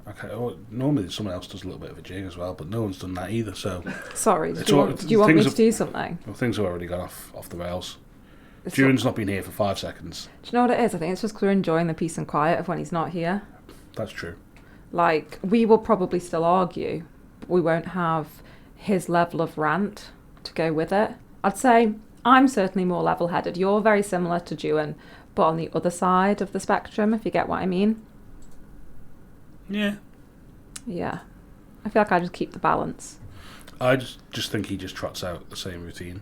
Okay. Well, normally someone else does a little bit of a jig as well, but no one's done that either. So Sorry, did you want me to do something? Well, things have already gone off the rails. June's not been here for 5 seconds. Do you know what it is? I think it's just because we're enjoying the peace and quiet of when he's not here. That's true. Like, we will probably still argue, but we won't have his level of rant to go with it. I'd say I'm certainly more level-headed. You're very similar to Juan, but on the other side of the spectrum, if you get what I mean. Yeah. Yeah. I feel like I just keep the balance. I just think he just trots out the same routine.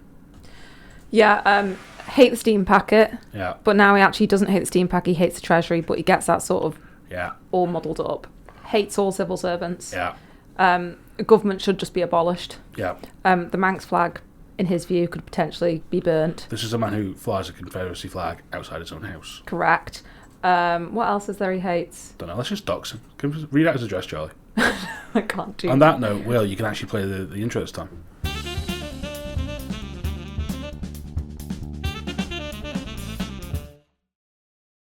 Yeah, hate the steam packet. Yeah. But now he actually doesn't hate the steam packet, he hates the Treasury, but he gets that sort of all muddled up. Hates all civil servants. Yeah. Government should just be abolished. Yeah. The Manx flag, in his view, could potentially be burnt. This is a man who flies a Confederacy flag outside his own house. Correct. What else is there he hates? Don't know, let's just dox him. Can we read out his address, Charlie? I can't do On that note, Will, you can actually play the intro this time.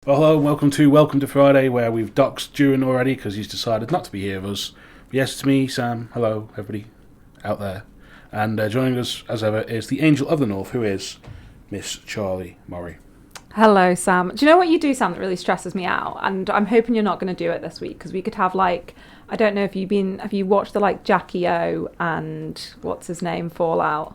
Well, hello and welcome to Friday, where we've doxed Juan already because he's decided not to be here with us. But yes, it's me, Sam. Hello, everybody out there. And joining us, as ever, is the Angel of the North, who is Miss Charlie Murray. Hello, Sam. Do you know what you do, Sam, that really stresses me out? And I'm hoping you're not going to do it this week, because we could have, like, I don't know if have you watched the, like, Jackie O and what's his name fallout?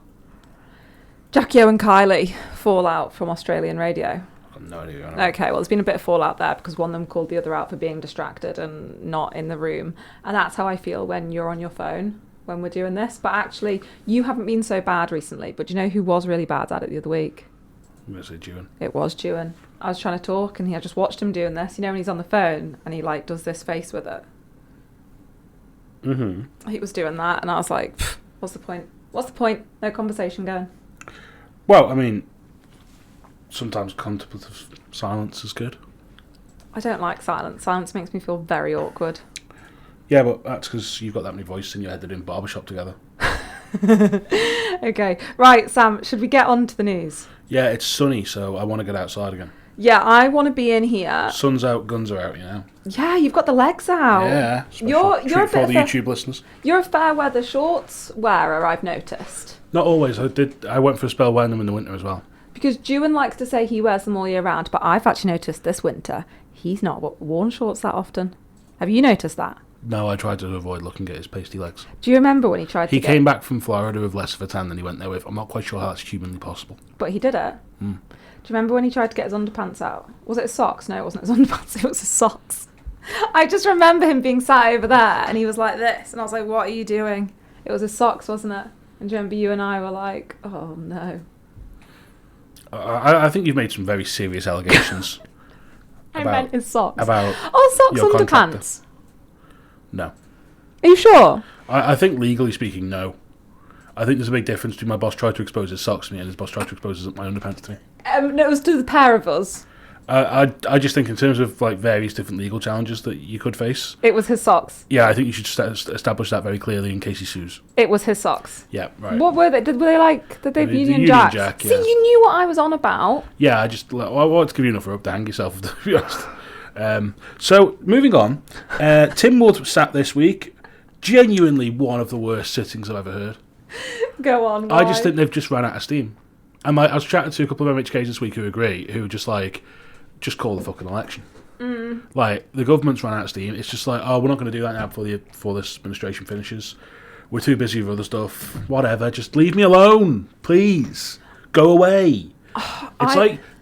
Jackie O and Kylie fallout from Australian radio. No idea. Okay, well, there's been a bit of fallout there because one of them called the other out for being distracted and not in the room. And that's how I feel when you're on your phone when we're doing this. But actually, you haven't been so bad recently. But do you know who was really bad at it the other week? I'm going to say Juan. It was Juan. I was trying to talk and I just watched him doing this. You know when he's on the phone and he like does this face with it? Mm-hmm. He was doing that and I was like, what's the point? What's the point? No conversation going. Well, I mean, sometimes contemplative silence is good. I don't like silence. Silence makes me feel very awkward. Yeah, but that's because you've got that many voices in your head that are in barbershop together. Okay. Right, Sam, should we get on to the news? Yeah, it's sunny, so I want to get outside again. Yeah, I want to be in here. Sun's out, guns are out, you know. Yeah, you've got the legs out. Yeah. You're a bit for the YouTube listeners. You're a fair weather shorts wearer, I've noticed. Not always. I went for a spell wearing them in the winter as well. Because Juan likes to say he wears them all year round, but I've actually noticed this winter he's not worn shorts that often. Have you noticed that? No, I tried to avoid looking at his pasty legs. Do you remember when he tried to He came back from Florida with less of a tan than he went there with. I'm not quite sure how that's humanly possible. But he did it. Mm. Do you remember when he tried to get his underpants out? Was it his socks? No, it wasn't his underpants, it was his socks. I just remember him being sat over there and he was like this. And I was like, what are you doing? It was his socks, wasn't it? And do you remember you and I were like, oh no. I think you've made some very serious allegations. I meant his socks. About socks, your underpants. contractor. No. Are you sure? I think legally speaking, no. I think there's a big difference between my boss tried to expose his socks to me and his boss tried to expose my underpants to me. No, it was to the pair of us. I just think in terms of like various different legal challenges that you could face. It was his socks. Yeah, I think you should establish that very clearly in case he sues. It was his socks. Yeah, right. What were they? Did they Union Jack? Jack? Yeah. See, you knew what I was on about. Yeah, I wanted to give you enough rope to hang yourself, to be honest. So, moving on. Tynwald sat this week. Genuinely one of the worst sittings I've ever heard. Go on, why? I just think they've just run out of steam. And I was chatting to a couple of MHKs this week who agree, who just call the fucking election. Mm. Like, the government's run out of steam. It's just like, oh, we're not going to do that now before this administration finishes. We're too busy with other stuff. Whatever. Just leave me alone, please. Go away.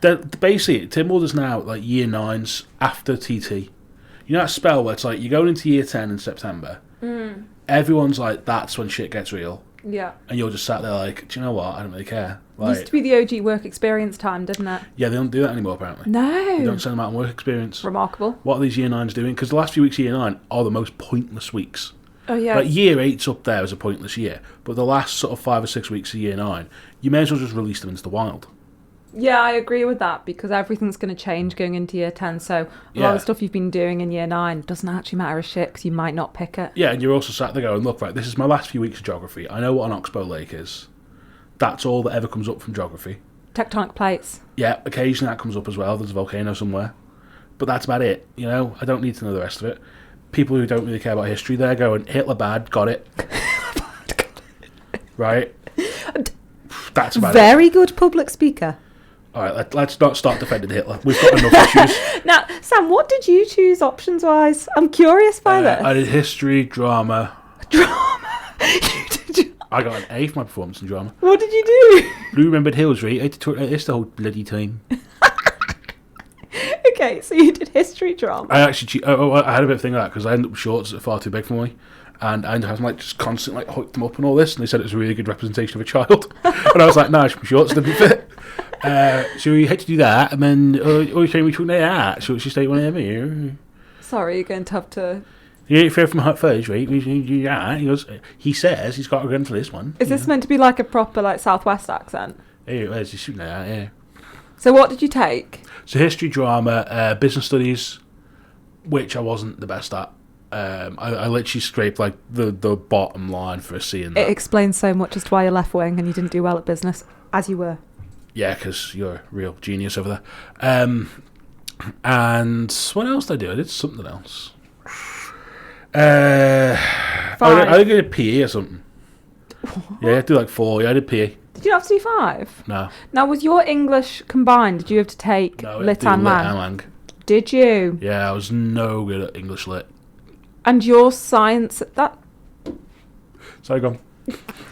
Basically, Tynwald is now like year 9s after TT. You know that spell where it's like you're going into year 10 in September. Mm. Everyone's like, that's when shit gets real. Yeah. And you're just sat there like, do you know what? I don't really care. Used to be the OG work experience time, didn't it? Yeah, they don't do that anymore, apparently. No. They don't send them out on work experience. Remarkable. What are these year 9s doing? Because the last few weeks of year 9 are the most pointless weeks. Oh, yeah. Like, year 8's up there as a pointless year. But the last sort of 5 or 6 weeks of year 9, you may as well just release them into the wild. Yeah, I agree with that because everything's going to change going into year 10. So a lot of stuff you've been doing in year 9 doesn't actually matter a shit because you might not pick it. Yeah, and you're also sat there going, look, right, this is my last few weeks of geography. I know what an oxbow lake is. That's all that ever comes up from geography. Tectonic plates. Yeah, occasionally that comes up as well. There's a volcano somewhere. But that's about it, you know? I don't need to know the rest of it. people who don't really care about history, they're going, Hitler bad, got it. Right? That's about it. Very good public speaker. All right, let's not start defending Hitler. We've got enough issues. Now, Sam, what did you choose options-wise? I'm curious by this. I did history, drama. Drama? I got an A for my performance in drama. What did you do? Blue Remembered Hills, right? I had to talk like this the whole bloody time. Okay, so you did history drama. I actually, I had a bit of a thing like that because I ended up with shorts that are far too big for me. And I ended up having like just constantly like hooked them up and all this, and they said it was a really good representation of a child. And I was like, nah, my shorts didn't fit. So we had to do that, and then you saying we took that. So it's just like whatever. Sorry, you're going to have to. Yeah, fair from Hot Fudge, right? We do that. He says he's got a gun for this one. Is this meant to be like a proper like Southwest accent? Yeah, it's just shooting that. Yeah. So what did you take? So history, drama, business studies, which I wasn't the best at. I literally scraped like the bottom line for a C in that. It explains so much as to why you're left wing and you didn't do well at business, as you were. Yeah, because you're a real genius over there. And what else did I do? I did something else. I think I did PE or something. What? Yeah, I did like 4. Yeah, I did PE. Did you not have to do 5? No. Now, was your English combined? Did you have to take Lit and Lang? Did you? Yeah, I was no good at English Lit. And your science... Sorry, go on.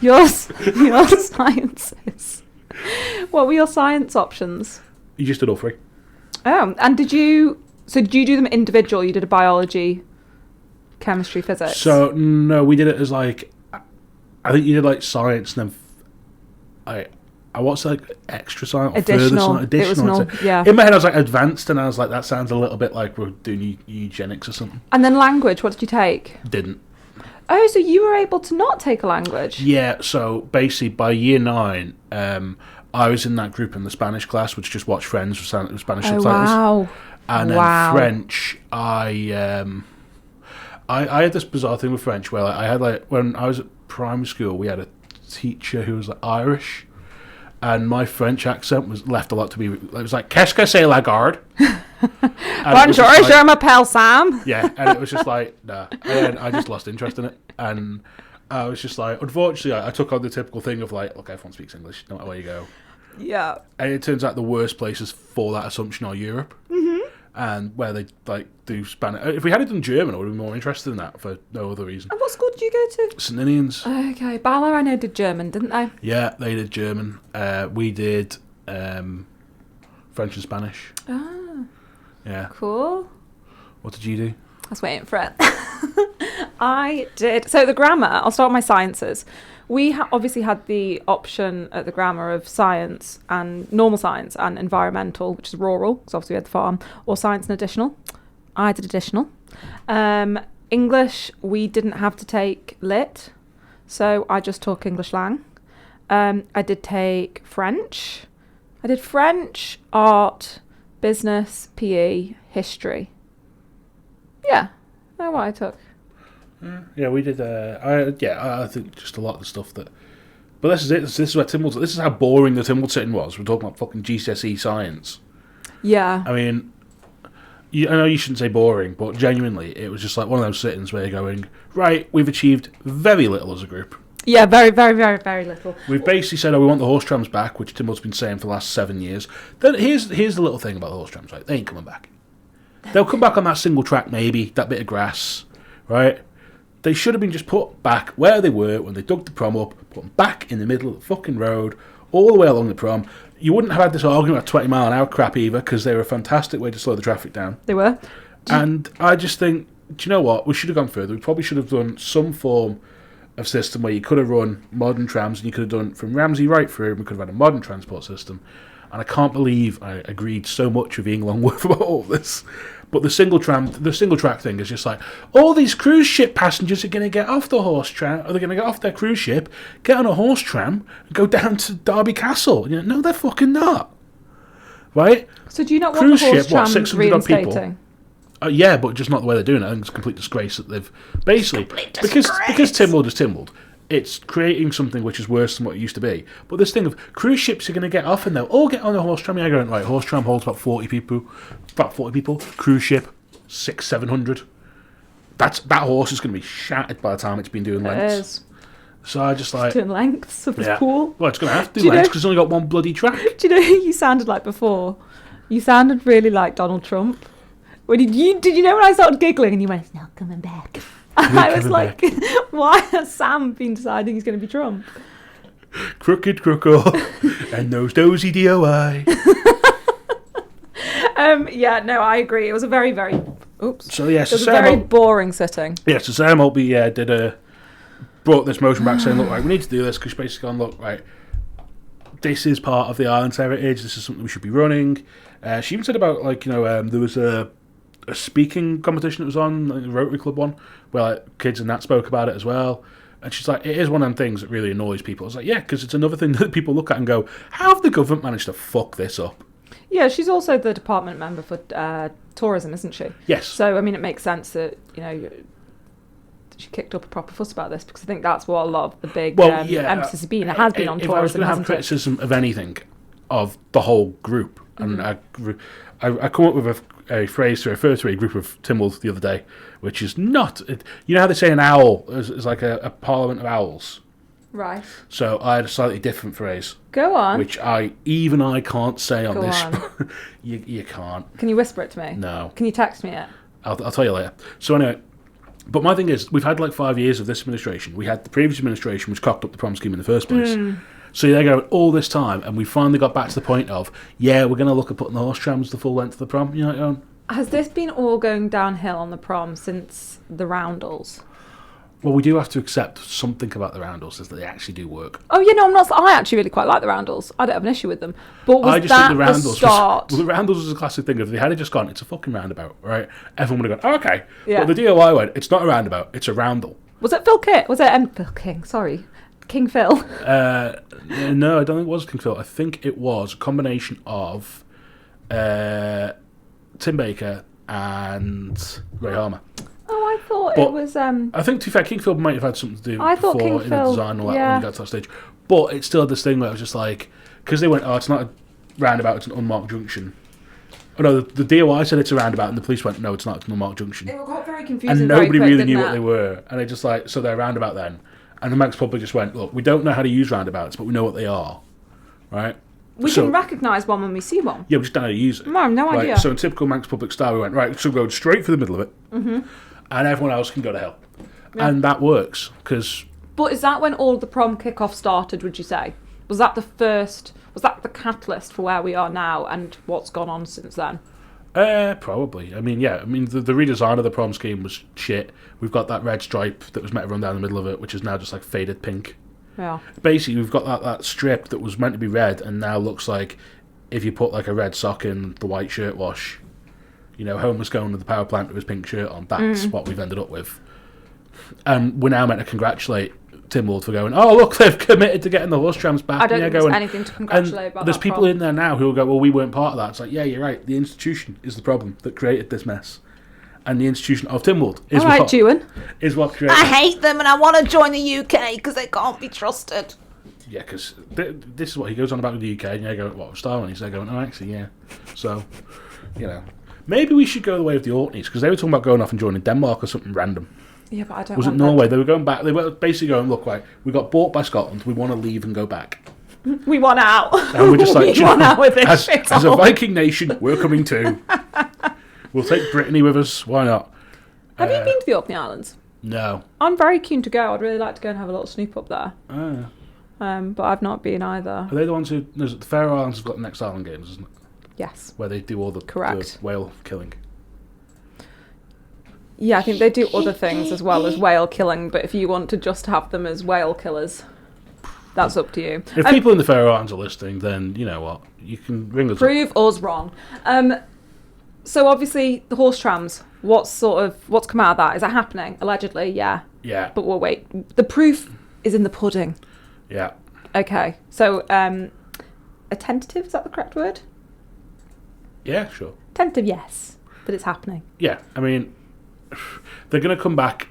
Your sciences. What were your science options? You just did all 3. Oh, and did you do them individual? You did a biology, chemistry, physics? So, no, we did it as like... I think you did like science and then... I watched like extra science or additional. Further science. Yeah. In my head I was like advanced, and I was like, that sounds a little bit like we're doing eugenics or something. And then language, what did you take? Didn't. Oh, so you were able to not take a language? Yeah, so basically by year 9, I was in that group in the Spanish class, which just watched Friends with Spanish subtitles. Wow. And then French, I had this bizarre thing with French where I had like, when I was at primary school, we had a teacher who was like Irish, and my French accent was left a lot to be. It was like, "Qu'est-ce que c'est la garde?" Bonjour, je m'appelle Sam. Yeah, and it was just like, nah. And I just lost interest in it, and I was just like, unfortunately, I took on the typical thing of like, look, everyone speaks English, no matter where you go. Yeah. And it turns out the worst places for that assumption are Europe. Mm-hmm. And where they like do Spanish. If we had it done German, I would have been more interested in that for no other reason. And what school did you go to? St Ninians. Okay, Bala I know did German, didn't they? Yeah, they did German. We did French and Spanish. Ah. Yeah. Cool. What did you do? I was waiting for it. I did. So the grammar, I'll start with my sciences. We obviously had the option at the grammar of science and normal science and environmental, which is rural, because obviously we had the farm, or science and additional. I did additional. English, we didn't have to take lit, so I just took English lang. I did take French. I did French, art, business, PE, history. Yeah, that's what I took. Yeah, we did. I think just a lot of the stuff that. But this is it. This is where Tynwald. This is how boring the Tynwald sitting was. We're talking about fucking GCSE science. Yeah. I mean, I know you shouldn't say boring, but genuinely, it was just like one of those sittings where you're going, right, we've achieved very little as a group. Yeah, very, very, very, very little. We've basically said, we want the horse trams back, which Tynwald's been saying for the last 7 years. Then here's the little thing about the horse trams, right? They ain't coming back. They'll come back on that single track, maybe, that bit of grass, right? They should have been just put back where they were when they dug the prom up, put them back in the middle of the fucking road, all the way along the prom. You wouldn't have had this argument at 20 mile an hour crap either, because they were a fantastic way to slow the traffic down. They were. And I just think, do you know what? We should have gone further. We probably should have done some form of system where you could have run modern trams, and you could have done from Ramsey right through, and we could have had a modern transport system. And I can't believe I agreed so much with Ian Longworth about all of this. But the single track thing is just like, all these cruise ship passengers are going to get off the horse tram, or they're going to get off their cruise ship, get on a horse tram, and go down to Derby Castle. You know, no, they're fucking not. Right? So do you not cruise want the horse ship, tram 600 odd people? reinstating? Yeah, but just not the way they're doing it. I think it's a complete disgrace that they've basically because Tynwald is Tynwald. It's creating something which is worse than what it used to be. But this thing of cruise ships are going to get off and they'll all get on a horse tram. Yeah, going right. Horse tram holds about 40 people. Cruise ship 600-700. that horse is going to be shattered by the time it's been doing lengths. It is. So I just like... Doing lengths of this pool. Well, it's going to have to do lengths because it's only got one bloody track. Do you know who you sounded like before? You sounded really like Donald Trump. Did you know when I started giggling and you went, "It's not coming back"? I was like, why has Sam been deciding he's going to be Trump? Crooked crooko and those dozy DOI. Yeah, no, I agree. It was a very, very... Oops. So, yeah, it was a very boring sitting. Yeah, so Sam Maltby brought this motion back saying, look, right, we need to do this because basically gone, look, right, this is part of the island's heritage. This is something we should be running. She even said about, like, you know, there was a speaking competition that was on, like the Rotary Club one, where like, kids and that spoke about it as well. And she's like, it is one of them things that really annoys people. I was like, yeah, because it's another thing that people look at and go, how have the government managed to fuck this up? Yeah, she's also the department member for tourism, isn't she? Yes. So, I mean, it makes sense that, you know, she kicked up a proper fuss about this because I think that's what a lot of the big emphasis has been. It has been on tourism, if I was going to have criticism of anything, of the whole group, and I come up with a phrase to refer to a group of Tynwald the other day, which is not... You know how they say an owl is like a parliament of owls? Right. So I had a slightly different phrase. Go on. Which I can't say on this. You can't. Can you whisper it to me? No. Can you text me it? I'll tell you later. So anyway, but my thing is, we've had like 5 years of this administration. We had the previous administration, which cocked up the prom scheme in the first place. So they go all this time, and we finally got back to the point of, yeah, we're going to look at putting the horse trams the full length of the prom. You know, has this been all going downhill on the prom since the roundels? Well, we do have to accept something about the roundels is that they actually do work. Oh, yeah, no, I'm not. I actually really quite like the roundels. I don't have an issue with them. But was I just that think the roundels start? The roundels was a classic thing. If they had just gone, it's a fucking roundabout, right? Everyone would have gone, oh, okay. Yeah. But the DOI went, it's not a roundabout, it's a roundel. Was it Phil King? Was it Phil King? Sorry, King Phil. No, I don't think it was King Phil. I think it was a combination of Tim Baker and Ray Harmer. Oh, I thought it was... I think, to be fair, King Phil might have had something to do I thought King in Phil, the design and all that when he got to that stage. But it's still this thing where it was just like... Because they went, oh, it's not a roundabout, it's an unmarked junction. Oh, no, the DOI said it's a roundabout, and the police went, no, it's not, it's an unmarked junction. It got very confusing. And nobody really knew what they were. And they just like, so they're a roundabout then. And the Manx public just went, look, we don't know how to use roundabouts, but we know what they are. Right? We can recognise one when we see one. Yeah, we just don't know how to use it. No, I have no idea. So in typical Manx public style, we went, right, so we're going straight for the middle of it. Mm-hmm. And everyone else can go to hell. Yeah. And that works, because... But is that when all the prom kick-off started, would you say? Was that the first... Was that the catalyst for where we are now and what's gone on since then? Probably. I mean, yeah. I mean, the redesign of the prom scheme was shit. We've got that red stripe that was meant to run down the middle of it, which is now just like faded pink. Yeah. Basically, we've got that strip that was meant to be red and now looks like if you put like a red sock in the white shirt wash, you know, Homer's going to the power plant with his pink shirt on. That's what we've ended up with. And we're now meant to congratulate Tynwald for going, oh, look, they've committed to getting the horse trams back. I don't think there's anything to congratulate about. There's people in there now who will go, well, we weren't part of that. It's like, yeah, you're right. The institution is the problem that created this mess. And the institution of Tynwald is is what created I hate them and I want to join the UK because they can't be trusted. Yeah, because this is what he goes on about with the UK. And you go, what, Star? And he's there going, oh, actually, yeah. So, you know, maybe we should go the way of the Orkneys because they were talking about going off and joining Denmark or something random. Yeah, but I don't. Was it Norway? They were going back. They were basically going, look, right, we got bought by Scotland. We want to leave and go back. We want out. And we're just like, we want out with this shit. As a Viking nation, we're coming too. We'll take Brittany with us. Why not? Have you been to the Orkney Islands? No. I'm very keen to go. I'd really like to go and have a little snoop up there. Oh. But I've not been either. Are they the ones who... The Faroe Islands have got the next Island Games, isn't it? Yes. Where they do all the whale killing. Yeah, I think they do other things as well as whale killing, but if you want to just have them as whale killers, that's up to you. If people in the Faroe Islands are listening, then you know what? You can ring us Prove us wrong. So obviously, the horse trams, what's come out of that? Is that happening? Allegedly, yeah. Yeah. But we'll wait. The proof is in the pudding. Yeah. Okay, so a tentative, is that the correct word? Yeah, sure. Tentative, yes, but it's happening. Yeah, I mean... They're going to come back,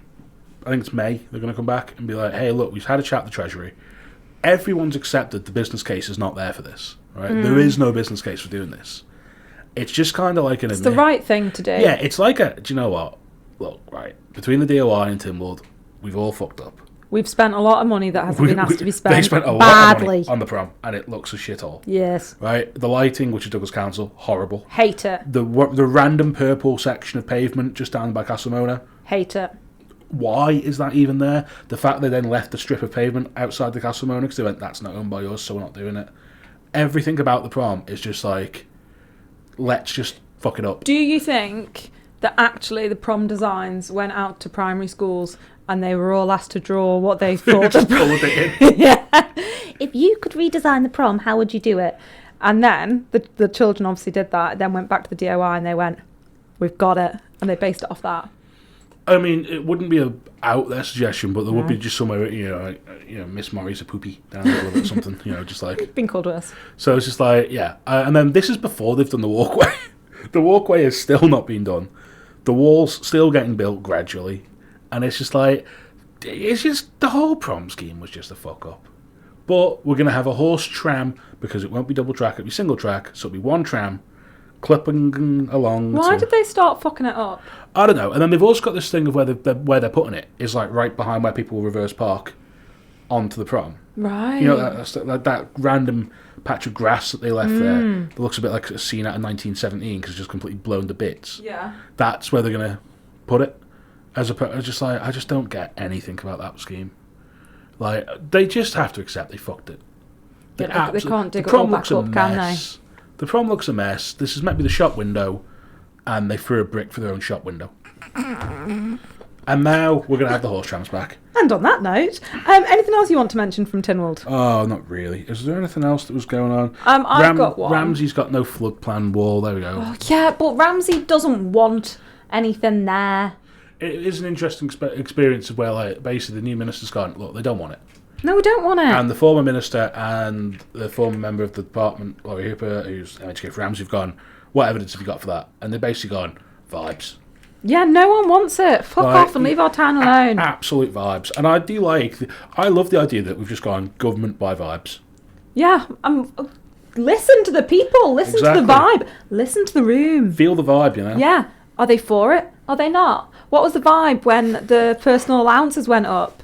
I think it's May, they're going to come back and be like, hey, look, we've had a chat with the Treasury. Everyone's accepted the business case is not there for this, right? There is no business case for doing this. It's just kind of like an... It's the right thing to do. Yeah, it's like do you know what? look, right, between the DOI and Tynwald, we've all fucked up. We've spent a lot of money that hasn't been asked to be spent. They spent a lot of money on the prom, and it looks a shithole. Yes. Right? The lighting, which is Douglas Council, horrible. Hate it. The random purple section of pavement just down by Castlemona. Hate it. Why is that even there? The fact they then left the strip of pavement outside the Castlemona because they went, that's not owned by us, so we're not doing it. Everything about the prom is just like, let's just fuck it up. Do you think that actually the prom designs went out to primary schools and they were all asked to draw what they thought? Just pulled it in. Yeah. If you could redesign the prom, how would you do it? And then the children obviously did that, then went back to the DOI and they went, we've got it. And they based it off that. I mean, it wouldn't be a out there suggestion, but there would be just somewhere, Miss Murray's a poopy down the middle of it or something, just like... It's been called worse. So it's just like, yeah. And then this is before they've done the walkway. The walkway is still not being done. The wall's still getting built gradually. And it's just like, it's just, the whole prom scheme was just a fuck up. But we're going to have a horse tram, because it won't be double track, it'll be single track, so it'll be one tram, clipping along. Why did they start fucking it up? I don't know. And then they've also got this thing of where they're putting it is like right behind where people will reverse park onto the prom. Right. That random patch of grass that they left there that looks a bit like a scene out of 1917 because it's just completely blown to bits. Yeah. That's where they're going to put it. I just don't get anything about that scheme. Like, they just have to accept they fucked it. They can't dig it all back up, can they? The prom looks a mess. This is meant to be the shop window, and they threw a brick for their own shop window. And now we're going to have the horse trams back. And on that note, anything else you want to mention from Tynwald? Oh, not really. Is there anything else that was going on? I've got one. Ramsey's got no flood plan wall. There we go. Oh, yeah, but Ramsey doesn't want anything there. It is an interesting experience of where, like, basically the new minister's gone, look, they don't want it. No, we don't want it. And the former minister and the former member of the department, Laurie Hooper, who's MHK for Ramsey, have gone, what evidence have you got for that? And they've basically gone, vibes. Yeah, no one wants it. Fuck off and leave our town alone. Absolute vibes. And I love the idea that we've just gone government by vibes. Yeah, listen to the people. Listen to the vibe. Listen to the room. Feel the vibe, Yeah. Are they for it? Are they not? What was the vibe when the personal allowances went up?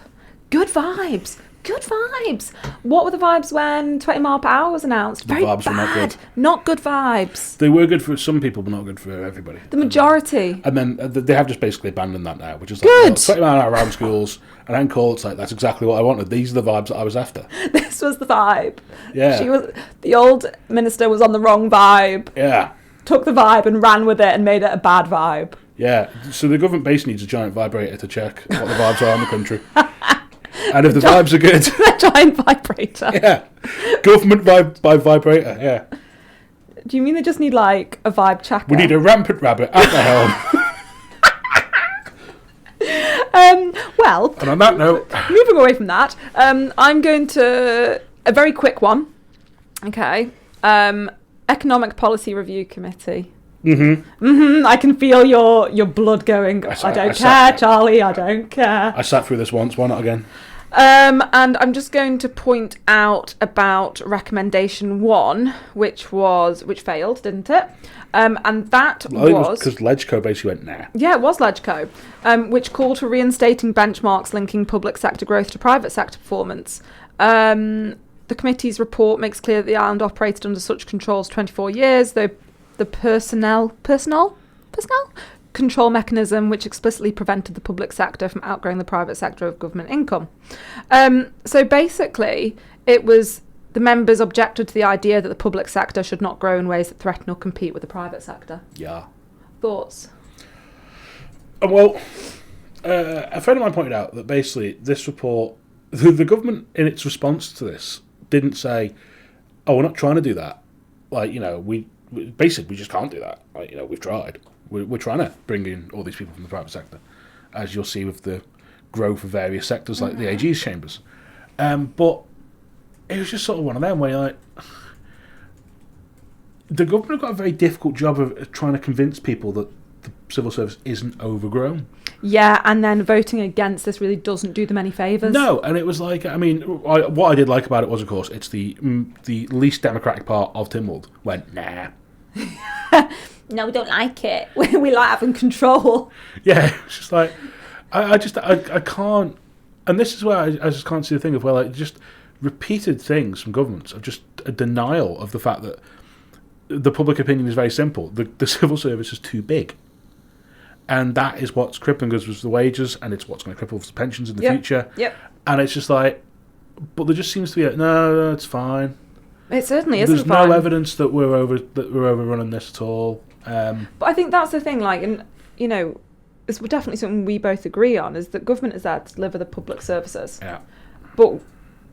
Good vibes. Good vibes. What were the vibes when 20 mile per hour was announced? Very vibes bad. Were not good. Not good vibes. They were good for some people, but not good for everybody. The majority. And then they have just basically abandoned that now, which is like, good. 20 mile an hour around schools, and then call it's like, that's exactly what I wanted. These are the vibes that I was after. This was the vibe. Yeah. The old minister was on the wrong vibe. Yeah. Took the vibe and ran with it and made it a bad vibe. Yeah. So the government base needs a giant vibrator to check what the vibes are in the country. And if the vibes are good... A giant vibrator. Yeah. Government vibe by vibrator, yeah. Do you mean they just need, like, a vibe checker? We need a rampant rabbit at the helm. Well... And on that note... Moving away from that, I'm going to... A very quick one. Okay. Economic Policy Review Committee. I can feel your blood going. I don't care, Charlie. I don't care. I sat through this once. Why not again? And I'm just going to point out about recommendation 1, which failed, didn't it? And that was because Legco basically went nah. Yeah, it was Legco, which called for reinstating benchmarks linking public sector growth to private sector performance. The committee's report makes clear that the island operated under such controls 24 years, though the personnel control mechanism which explicitly prevented the public sector from outgrowing the private sector of government income. So basically, it was the members objected to the idea that the public sector should not grow in ways that threaten or compete with the private sector. Yeah. Thoughts? Well, a friend of mine pointed out that basically this report, the government in its response to this didn't say, "Oh, we're not trying to do that." Like, we just can't do that. Like, we've tried. We're trying to bring in all these people from the private sector, as you'll see with the growth of various sectors like the AG's chambers. But it was just sort of one of them where you're like, the government have got a very difficult job of trying to convince people that the civil service isn't overgrown. Yeah, and then voting against this really doesn't do them any favours. No, and it was like, what I did like about it was, of course, it's the least democratic part of Tynwald went, nah. no, we don't like it. We like having control. Yeah, it's just like I can't, and this is where I just can't see the thing of where like just repeated things from governments of just a denial of the fact that the public opinion is very simple. The civil service is too big, and that is what's crippling us with the wages, and it's what's going to cripple us with pensions in the future. Yep. And it's just like, but there just seems to be no, it's fine. It certainly isn't. There's no evidence that we're overrunning this at all. But I think that's the thing. Like, and you know, it's definitely something we both agree on is that government is there to deliver the public services. Yeah. But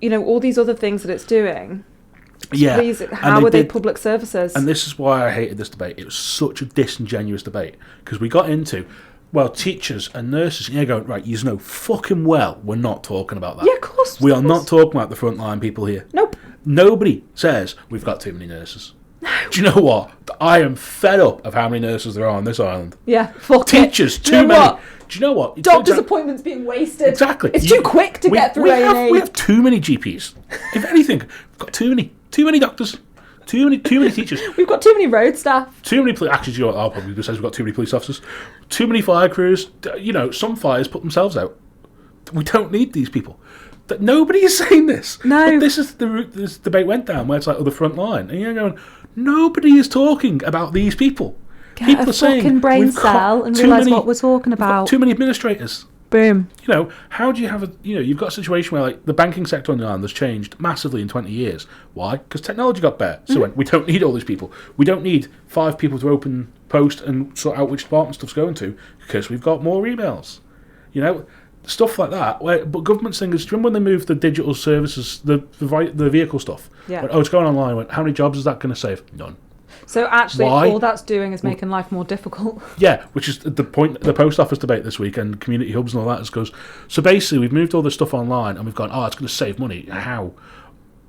you know, all these other things that it's doing. Yeah. Please, how are they public services? And this is why I hated this debate. It was such a disingenuous debate because we got into, well, teachers and nurses, and you're going, right, you know fucking well we're not talking about that. Yeah, of course. We are not talking about the frontline people here. Nope. Nobody says we've got too many nurses. No. Do you know what? I am fed up of how many nurses there are on this island. Yeah, fuck Teachers, it. too many. What? Do you know what? Doctors' appointments being wasted. Exactly. It's too quick to get through A&E. We have too many GPs. If anything, we've got too many doctors. Too many teachers. We've got too many road staff. Too many actually, you know what, I'll probably just say we've got too many police officers. Too many fire crews. You know, some fires put themselves out. We don't need these people. That nobody is saying this. No. But this is the route this debate went down, where it's like, the front line, and you're going, nobody is talking about these people. Get people a are saying fucking brain cell and realise what we're talking about. Too many administrators. Boom. You know, how do you have you've got a situation where like the banking sector on the island has changed massively in 20 years. Why? Because technology got better. So we don't need all these people. We don't need 5 people to open post and sort out which department stuff's going to because we've got more emails. You know, stuff like that. But government's thing is, do you remember when they moved the digital services, the vehicle stuff? Yeah. Went, it's going online. Went, how many jobs is that going to save? None. So actually, Why? all that's doing is making life more difficult. Yeah, which is the point. The post office debate this week and community hubs and all that goes. So basically, we've moved all this stuff online, and we've gone, it's going to save money. How?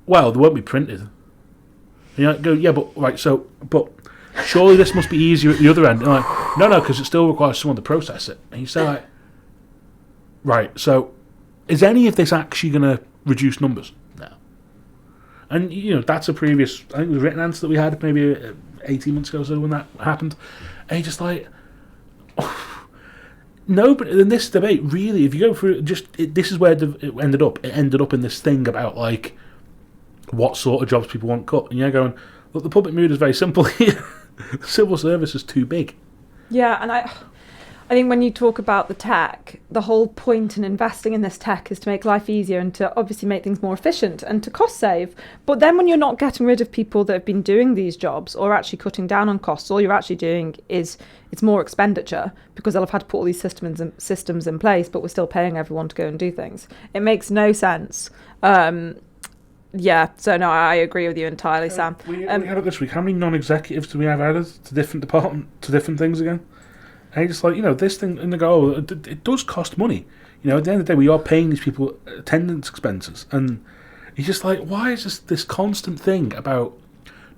Well, they won't be printed. And you go, yeah, but right. So, but surely this must be easier at the other end. And I'm like, no, because it still requires someone to process it. And you say, like, right. So, is any of this actually going to reduce numbers? No. And you know, that's a previous, I think it was written answer that we had maybe 18 months ago or so when that happened. And you're just like, no, but in this debate, really, if you go through this is where it ended up. It ended up in this thing about like what sort of jobs people want cut. And you're going, look, the public mood is very simple here. The civil service is too big. Yeah, and I think when you talk about the tech, the whole point in investing in this tech is to make life easier and to obviously make things more efficient and to cost save. But then when you're not getting rid of people that have been doing these jobs or actually cutting down on costs, all you're actually doing is it's more expenditure because they'll have had to put all these systems in place, but we're still paying everyone to go and do things. It makes no sense. Yeah, so no, I agree with you entirely, Sam. We had it this week. How many non-executives do we have added to different to different things again? And you're just like, this thing, and they go, it does cost money. At the end of the day, we are paying these people attendance expenses. And you're just like, why is this constant thing about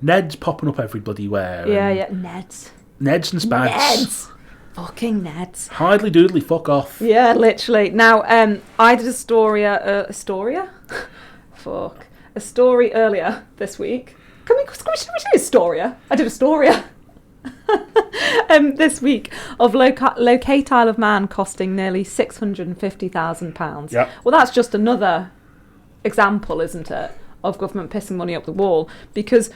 Neds popping up every bloody where? Yeah, Neds. Neds and Spads. Neds. Fucking Neds. Hardly doodly, fuck off. Yeah, literally. Now, I did a story earlier this week. Can we do Astoria? I did Astoria. This week of locate Isle of Man costing nearly £650,000. Yep. Well, that's just another example, isn't it, of government pissing money up the wall? Because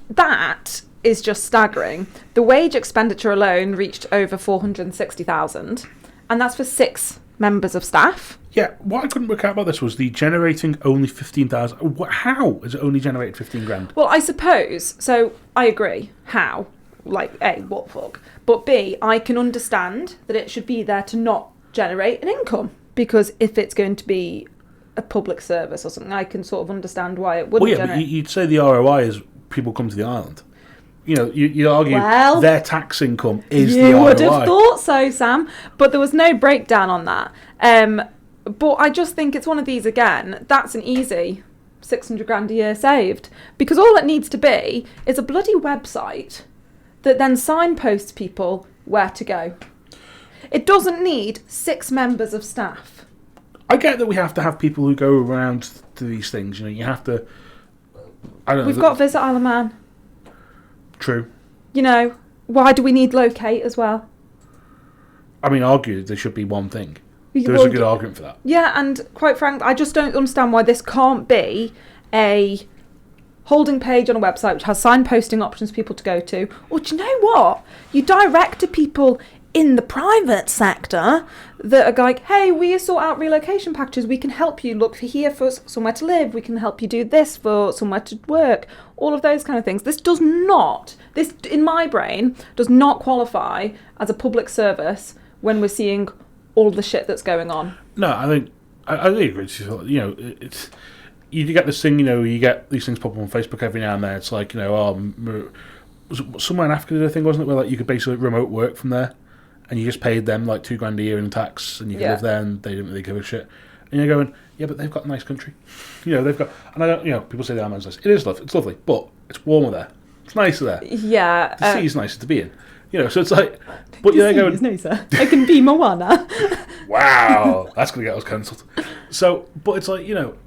that is just staggering. The wage expenditure alone reached over 460,000, and that's for 6 members of staff. Yeah, what I couldn't work out about this was the generating only 15,000. How is it only generated 15 grand? Well, I suppose, so I agree. How? A, what the fuck? But B, I can understand that it should be there to not generate an income. Because if it's going to be a public service or something, I can sort of understand why it wouldn't generate. But you'd say the ROI is people come to the island. You'd argue their tax income is the ROI. You would have thought so, Sam. But there was no breakdown on that. But I just think it's one of these again. That's an easy 600 grand a year saved. Because all it needs to be is a bloody website that then signposts people where to go. It doesn't need 6 members of staff. I get that we have to have people who go around to these things. You have to... We've got Visit Isle of Man. True. You know, why do we need locate as well? I mean, argued there should be one thing. There's a good argument for that. Yeah, and quite frankly, I just don't understand why this can't be a holding page on a website which has signposting options for people to go to. Or do you know what? You direct to people in the private sector that are like, hey, we sort out relocation packages. We can help you look here for somewhere to live. We can help you do this for somewhere to work. All of those kind of things. This, in my brain, does not qualify as a public service when we're seeing all the shit that's going on. No, I think I agree. You know, it's you get this thing. You know, you get these things pop up on Facebook every now and then. It's like, you know, was it somewhere in Africa did a thing, wasn't it, where like you could basically remote work from there, and you just paid them like $2,000 a year in tax, and you could live there, and they didn't really give a shit. And you're going, yeah, but they've got a nice country. You know, they've got, and I don't, you know, people say the Ironman's nice. It is lovely. It's lovely, but it's warmer there. It's nicer there. Yeah, the sea's nicer to be in. You know, so it's like, but you're going, it's nicer. I can be Moana. Wow, that's going to get us cancelled. So, but it's like, you know,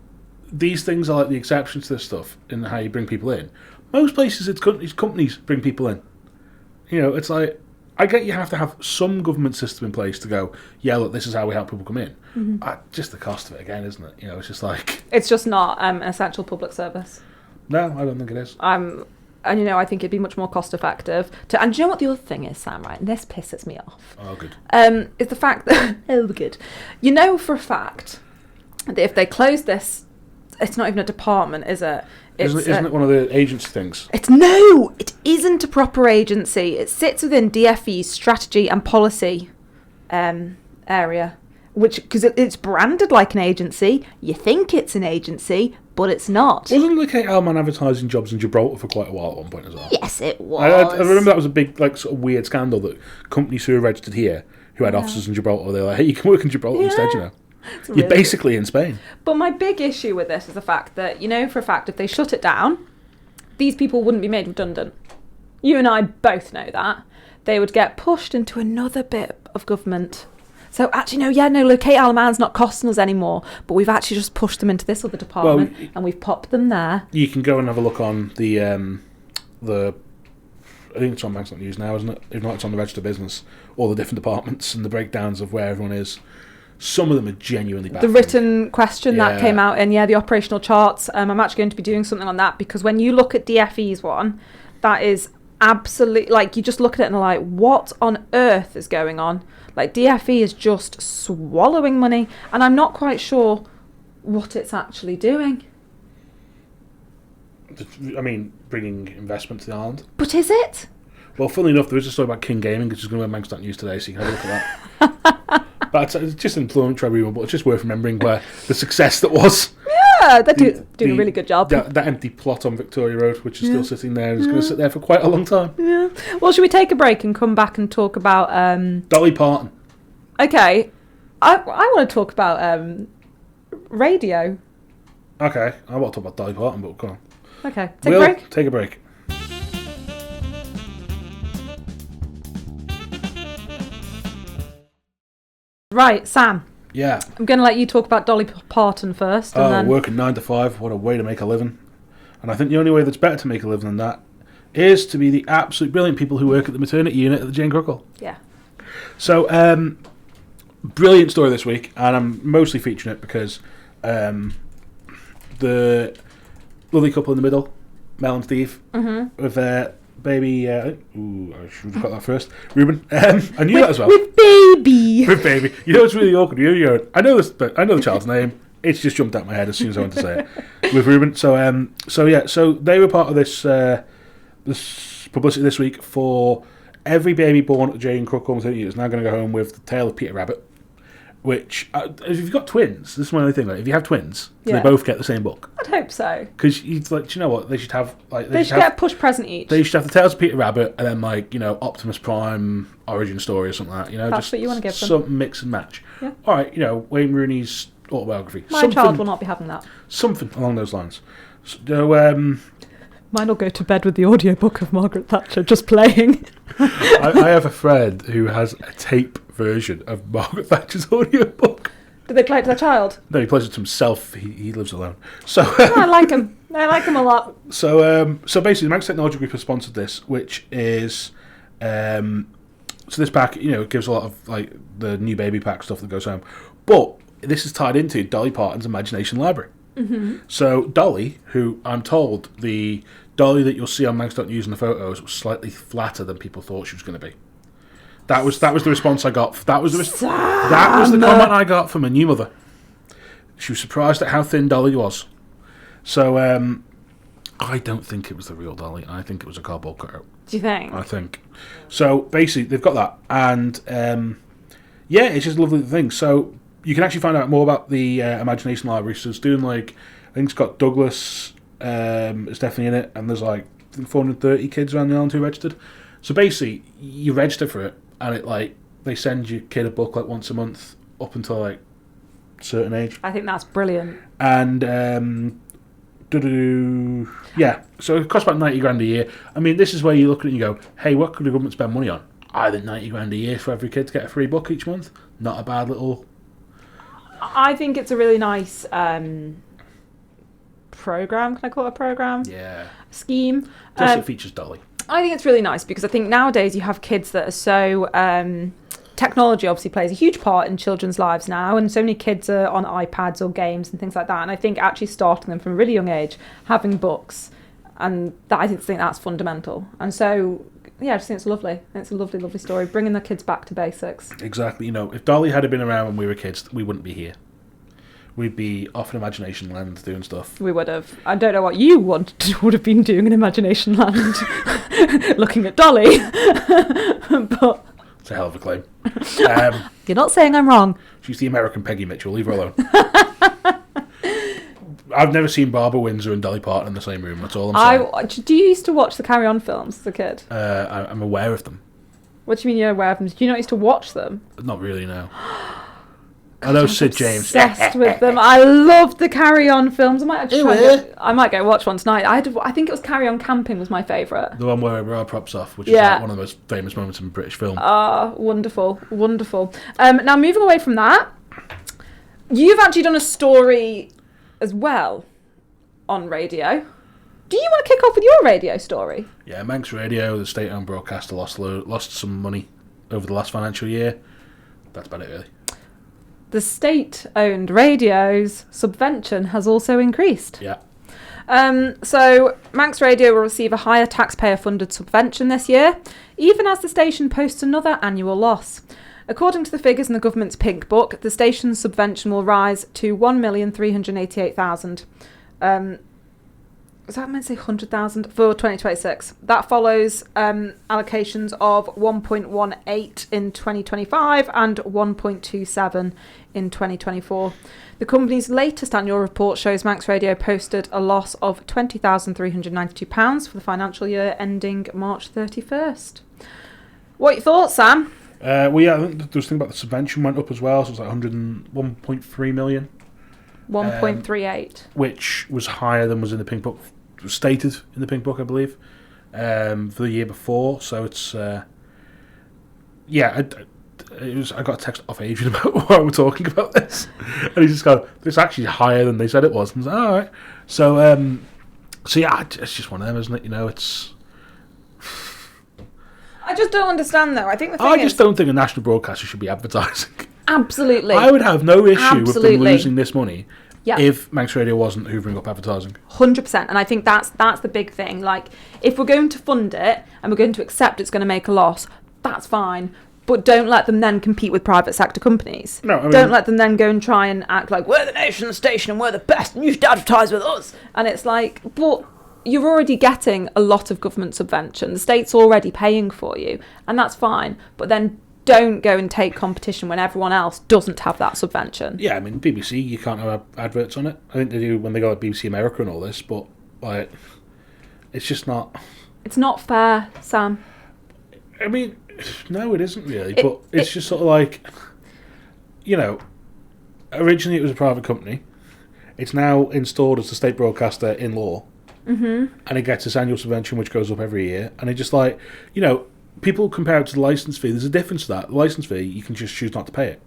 these things are like the exceptions to this stuff in how you bring people in. Most places, it's companies bring people in. You know, it's like, I get you have to have some government system in place to go, yeah, look, this is how we help people come in. Mm-hmm. Just the cost of it again, isn't it? You know, it's just like... It's just not an essential public service. No, I don't think it is. And, you know, I think it'd be much more cost effective to... And do you know what the other thing is, Sam, right? And this pisses me off. Oh, good. Is the fact that... Oh, good. You know for a fact that if they close this... It's not even a department, is it? Isn't it one of the agency things? No, it isn't a proper agency. It sits within DFE's strategy and policy area, because it's branded like an agency. You think it's an agency, but it's not. Wasn't Locate Alman advertising jobs in Gibraltar for quite a while at one point as well? Yes, it was. I remember that was a big, like, sort of weird scandal that companies who were registered here, who had offices in Gibraltar, they were like, hey, you can work in Gibraltar instead, you know. You're basically in Spain. But my big issue with this is the fact that, you know, for a fact, if they shut it down, these people wouldn't be made redundant. You and I both know that. They would get pushed into another bit of government. So actually, no, Locate Alman's not costing us anymore, but we've actually just pushed them into this other department, and we've popped them there. You can go and have a look on the I think it's on Manx News now, isn't it? If not, it's on the Register Business, all the different departments and the breakdowns of where everyone is. Some of them are genuinely bad. The written question that came out in, the operational charts, I'm actually going to be doing something on that, because when you look at DFE's one, that is absolutely, like, you just look at it and are like, what on earth is going on? Like, DFE is just swallowing money, and I'm not quite sure what it's actually doing. I mean, bringing investment to the island. But is it? Well, funnily enough, there is a story about King Gaming, which is going to be on Manx News today, so you can have a look at that. But it's just an employment tribunal, but it's just worth remembering where the success that was. Yeah, they're doing a really good job. That empty plot on Victoria Road, which is still sitting there, is going to sit there for quite a long time. Yeah. Well, should we take a break and come back and talk about... Dolly Parton. Okay. I want to talk about radio. Okay, I want to talk about Dolly Parton, but go on. Okay, take a break? Take a break. Right, Sam. Yeah. I'm going to let you talk about Dolly Parton first. And then... working 9 to 5, what a way to make a living. And I think the only way that's better to make a living than that is to be the absolute brilliant people who work at the maternity unit at the Jane Cruckle. Yeah. So, brilliant story this week, and I'm mostly featuring it because the lovely couple in the middle, Mel and Steve, with their baby... I should have got that first. Ruben. I knew that as well. With baby. With baby. You know, it's really awkward. I know this, but I know the child's name. It's just jumped out my head as soon as I went to say it. With Ruben. So they were part of this publicity this week for every baby born at Jane Cruckle maternity is now going to go home with the tail of Peter Rabbit. Which, if you've got twins, this is my only thing. Like, if you have twins, they both get the same book. I'd hope so. Because do you know what? They should have they should get a push present each. They should have the Tales of Peter Rabbit and then Optimus Prime origin story or something like that. That's just what you want to give them. Some mix and match. Yeah. All right. Wayne Rooney's autobiography. My child will not be having that. Something along those lines. So, mine will go to bed with the audiobook of Margaret Thatcher just playing. I have a friend who has a tape version of Margaret Thatcher's audiobook. Did they play it to their child? No, he plays it to himself. He lives alone. So I like him. I like him a lot. So basically, the Manx Technology Group has sponsored this, which is so this pack, it gives a lot of like the new baby pack stuff that goes home, but this is tied into Dolly Parton's Imagination Library. Mm-hmm. So Dolly, who I'm told the Dolly that you'll see on Manx.news in the photos was slightly flatter than people thought she was going to be. That was the response I got. That was the comment I got from a new mother. She was surprised at how thin Dolly was. So I don't think it was the real Dolly. I think it was a cardboard cutout. Do you think? I think. So basically, they've got that, and it's just a lovely thing. So you can actually find out more about the Imagination Library. So it's doing I think it's got Douglas. Is definitely in it, and there's 430 kids around the island who registered. So basically, you register for it, and it they send your kid a book once a month up until a certain age. I think that's brilliant. And so it costs about 90 grand a year. I mean, this is where you look at it and you go, hey, what could the government spend money on? I think 90 grand a year for every kid to get a free book each month. Not a bad little. I think it's a really nice program. Can I call it a program? Yeah. Scheme. Plus it features Dolly. I think it's really nice because I think nowadays you have kids that are so technology obviously plays a huge part in children's lives now, and so many kids are on iPads or games and things like that, and I think actually starting them from a really young age having books, and that, I think that's fundamental. And so I just think it's lovely. It's a lovely story, bringing the kids back to basics. Exactly. If Dolly had been around when we were kids, we wouldn't be here. We'd be off in Imagination Land doing stuff. We would have. I don't know what you would have been doing in Imagination Land, looking at Dolly. But it's a hell of a claim. You're not saying I'm wrong. She's the American Peggy Mitchell. Leave her alone. I've never seen Barbara Windsor and Dolly Parton in the same room. That's all I'm saying. Do you used to watch the Carry On films as a kid? I'm aware of them. What do you mean you're aware of them? Do you not used to watch them? Not really, no. I know Sid James. Obsessed with them. I loved the Carry On films. I might go watch one tonight. I think it was Carry On Camping was my favourite. The one where Ra props off, which is one of the most famous moments in British film. Wonderful. Now moving away from that, you've actually done a story as well on radio. Do you want to kick off with your radio story? Yeah, Manx Radio, the state-owned broadcaster, lost some money over the last financial year. That's about it, really. The state-owned radio's subvention has also increased. Yeah. So Manx Radio will receive a higher taxpayer-funded subvention this year, even as the station posts another annual loss. According to the figures in the government's Pink Book, the station's subvention will rise to $1,388,000. Was that meant to say 100,000 for 2026? That follows allocations of 1.18 in 2025 and 1.27 in 2024. The company's latest annual report shows Manx Radio posted a loss of £20,392 for the financial year ending March 31st. What are your thoughts, Sam? I think there was a thing about the subvention went up as well, so it was 101.3 million. 1.38. Which was higher than was in the Pink Book, was stated in the Pink Book, I believe, for the year before. So it's, I got a text off Adrian about why we're talking about this, and he just go, "It's actually higher than they said it was." And I was like, "All right." So, it's just one of them, isn't it? It's. I just don't understand, though. I think I just don't think a national broadcaster should be advertising. Absolutely. I would have no issue with them losing this money if Manx Radio wasn't hoovering up advertising. 100%. And I think that's the big thing. If we're going to fund it and we're going to accept it's going to make a loss, that's fine. But don't let them then compete with private sector companies. No, don't let them then go and try and act like we're the nation's station and we're the best and you should advertise with us. And it's like, but you're already getting a lot of government subvention. The state's already paying for you, and that's fine. But then don't go and take competition when everyone else doesn't have that subvention. Yeah, I mean, BBC, you can't have adverts on it. I think they do when they go at BBC America and all this, but it's just not. It's not fair, Sam. I mean, no, it isn't really. But it's just sort of originally it was a private company. It's now installed as the state broadcaster in law. Mm-hmm. And it gets this annual subvention which goes up every year. And it just people compare it to the licence fee. There's a difference to that. The licence fee, you can just choose not to pay it.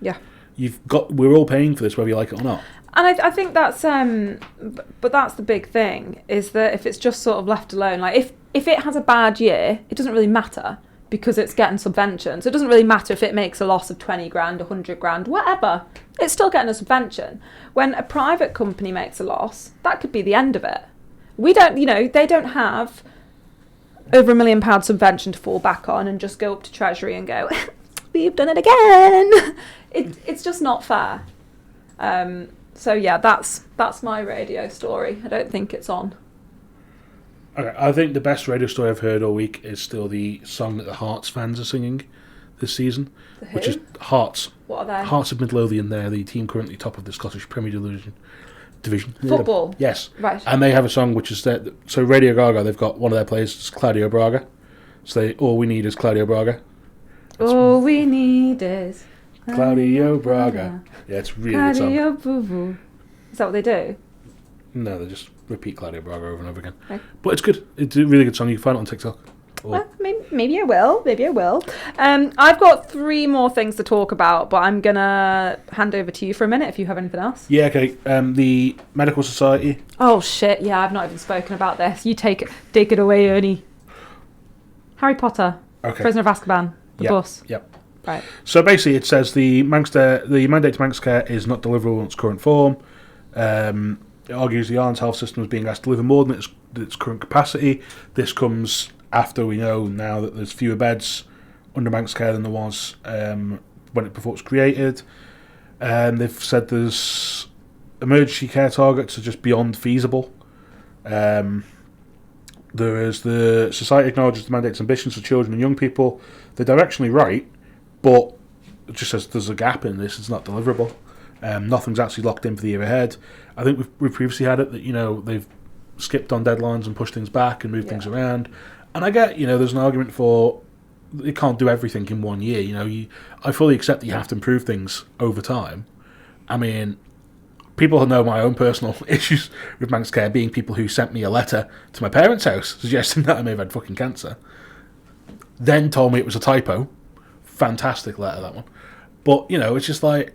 Yeah. we're all paying for this, whether you like it or not. And I think that's, but that's the big thing, is that if it's just sort of left alone, like if it has a bad year, it doesn't really matter because it's getting subventions. It doesn't really matter if it makes a loss of 20 grand, 100 grand, whatever. It's still getting a subvention. When a private company makes a loss, that could be the end of it. We don't, they don't have over £1 million subvention to fall back on and just go up to Treasury and go, we've done it again. It's just not fair. So yeah, that's my radio story. I don't think it's on. Okay, I think the best radio story I've heard all week is still the song that the Hearts fans are singing this season, which is Hearts. What are they? Hearts of Midlothian. They're the team currently top of the Scottish Premier Division. Football. Yes. Right. And they have a song which is so Radio Gaga. They've got one of their players, it's Claudio Braga. So all we need is Claudio Braga. All we need is Claudio Braga. Yeah, it's really good song. Boo-boo. Is that what they do? No, they just repeat Claudio Braga over and over again. Okay. But it's good. It's a really good song. You can find it on TikTok. Well, maybe I will. Maybe I will. I've got 3 more things to talk about, but I'm going to hand over to you for a minute if you have anything else. Yeah, okay. The Medical Society. Oh, shit. Yeah, I've not even spoken about this. You take it away, Ernie. Harry Potter. Okay. Prisoner of Azkaban. The bus. Yep. Right. So basically it says the mandate to Manx care is not deliverable in its current form. It argues the Ireland's health system is being asked to deliver more than its current capacity. This comes after we know now that there's fewer beds under Manx care than there was before it was created. They've said there's emergency care targets are just beyond feasible. There is the society acknowledges the mandate's ambitions for children and young people. They're directionally right, but it just says there's a gap in this. It's not deliverable. Nothing's actually locked in for the year ahead. I think we've previously had it that they've skipped on deadlines and pushed things back and moved things around. And I get there's an argument for you can't do everything in 1 year. I fully accept that you have to improve things over time. I mean, people know my own personal issues with Manx care being people who sent me a letter to my parents' house suggesting that I may have had fucking cancer. Then told me it was a typo. Fantastic letter, that one. But, it's just like,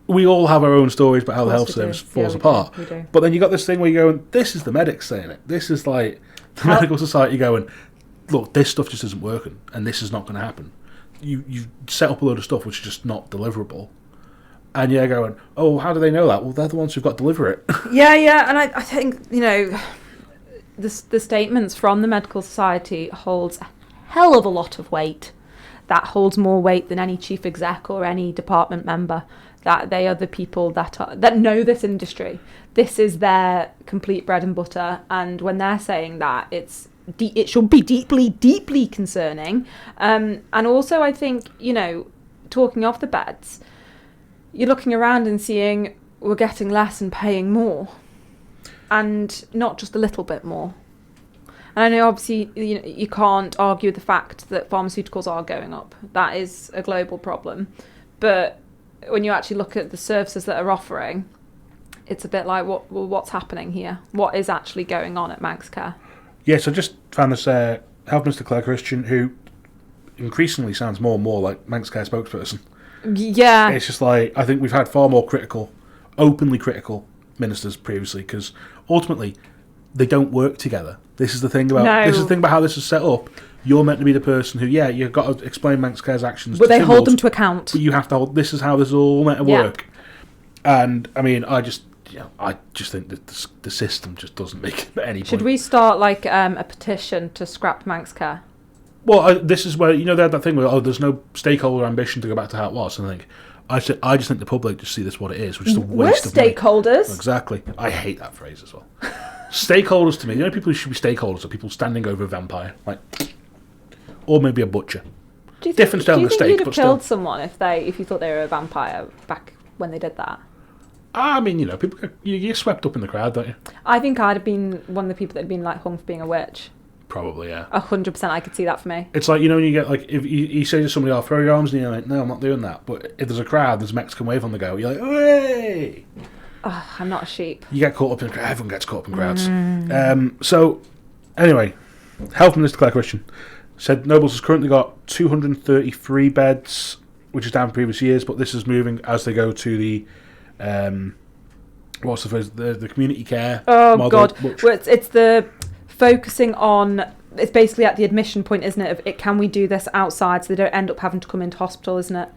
we all have our own stories about how the health service falls apart. We do. But then you got this thing where you're going, this is the medics saying it. This is like the medical society going, look, this stuff just isn't working and this is not going to happen. You set up a load of stuff which is just not deliverable. And you're going, oh, how do they know that? Well, they're the ones who've got to deliver it. Yeah, and I think, the statements from the Medical Society holds a hell of a lot of weight. That holds more weight than any chief exec or any department member. That they are the people that know this industry. This is their complete bread and butter. And when they're saying that, it should be deeply, deeply concerning. And also, I think, talking of the beds, you're looking around and seeing we're getting less and paying more. And not just a little bit more. And I know, obviously, you can't argue the fact that pharmaceuticals are going up. That is a global problem. But when you actually look at the services that are offering, it's a bit like, what's happening here? What is actually going on at Manx Care? Yes, I just found this Health Minister Claire Christian, who increasingly sounds more and more like Manx Care spokesperson. Yeah. It's just like, I think we've had far more openly critical ministers previously, because ultimately they don't work together. This is the thing about how this is set up. You're meant to be the person who, you've got to explain Manx Care's actions. But they hold them to account. But you have to hold. This is how this is all meant to work. And I mean, I just think that the system just doesn't make any point. Should we start like a petition to scrap Manx Care? Well, this is where they had that thing where there's no stakeholder ambition to go back to how it was. And I just think the public just see this what it is, which is a waste of money. We're stakeholders. Exactly. I hate that phrase as well. Stakeholders to me, the only people who should be stakeholders are people standing over a vampire, or maybe a butcher. Different style of steak, do you think you'd have killed still. someone if you thought they were a vampire back when they did that? I mean, people you get swept up in the crowd, don't you? I think I'd have been one of the people that had been hung for being a witch. Probably, yeah. 100%, I could see that for me. It's like, when you get if you say to somebody, "I'll throw your arms," and you're like, "No, I'm not doing that." But if there's a crowd, there's a Mexican wave on the go. You're like, "Hey!" Oh, I'm not a sheep. You get caught up in the crowd. Everyone gets caught up in crowds. So, anyway, Health Minister Claire Christian said Nobles has currently got 233 beds which is down from previous years, but this is moving as they go to the what's the phrase? The community care. Oh model, God, well, it's the focusing on. It's basically at the admission point, isn't it? Of it, can we do this outside so they don't end up having to come into hospital, isn't it?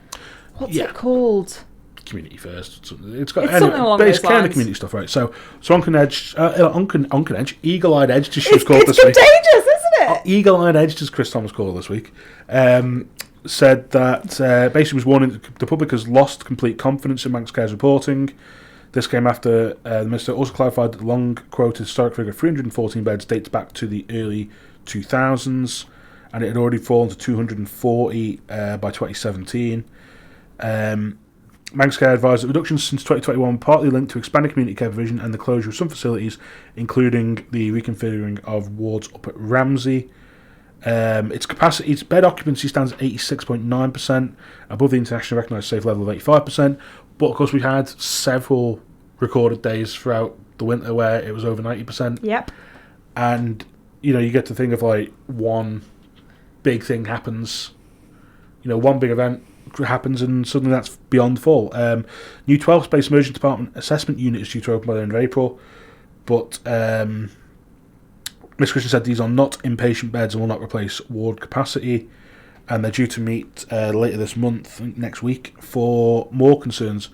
What's it called? Community first. Something along those it's kind of lines. the community stuff, right? So Unken Edge, Eagle-Eyed Edge, as she was called It's this week. contagious, isn't it? Eagle-Eyed Edge, as Chris Thomas called this week, said that basically was warning the public has lost complete confidence in Manx Care's reporting. This came after the Minister also clarified that the long-quoted historic figure of 314 beds dates back to the early 2000s, and it had already fallen to 240 by 2017. Manx Care advised that reductions since 2021 partly linked to expanded community care provision and the closure of some facilities, including the reconfiguring of wards up at Ramsey. Its bed occupancy stands at 86.9%, above the internationally recognised safe level of 85%. But of course, we had several recorded days throughout the winter where it was over 90%. Yep. And you get to think of like one big thing happens, one big event happens, and suddenly that's beyond full. New 12-space emergency department assessment unit is due to open by the end of April, but Ms. Christian said these are not inpatient beds and will not replace ward capacity, and they're due to meet later this month, I think next week, for more concerns.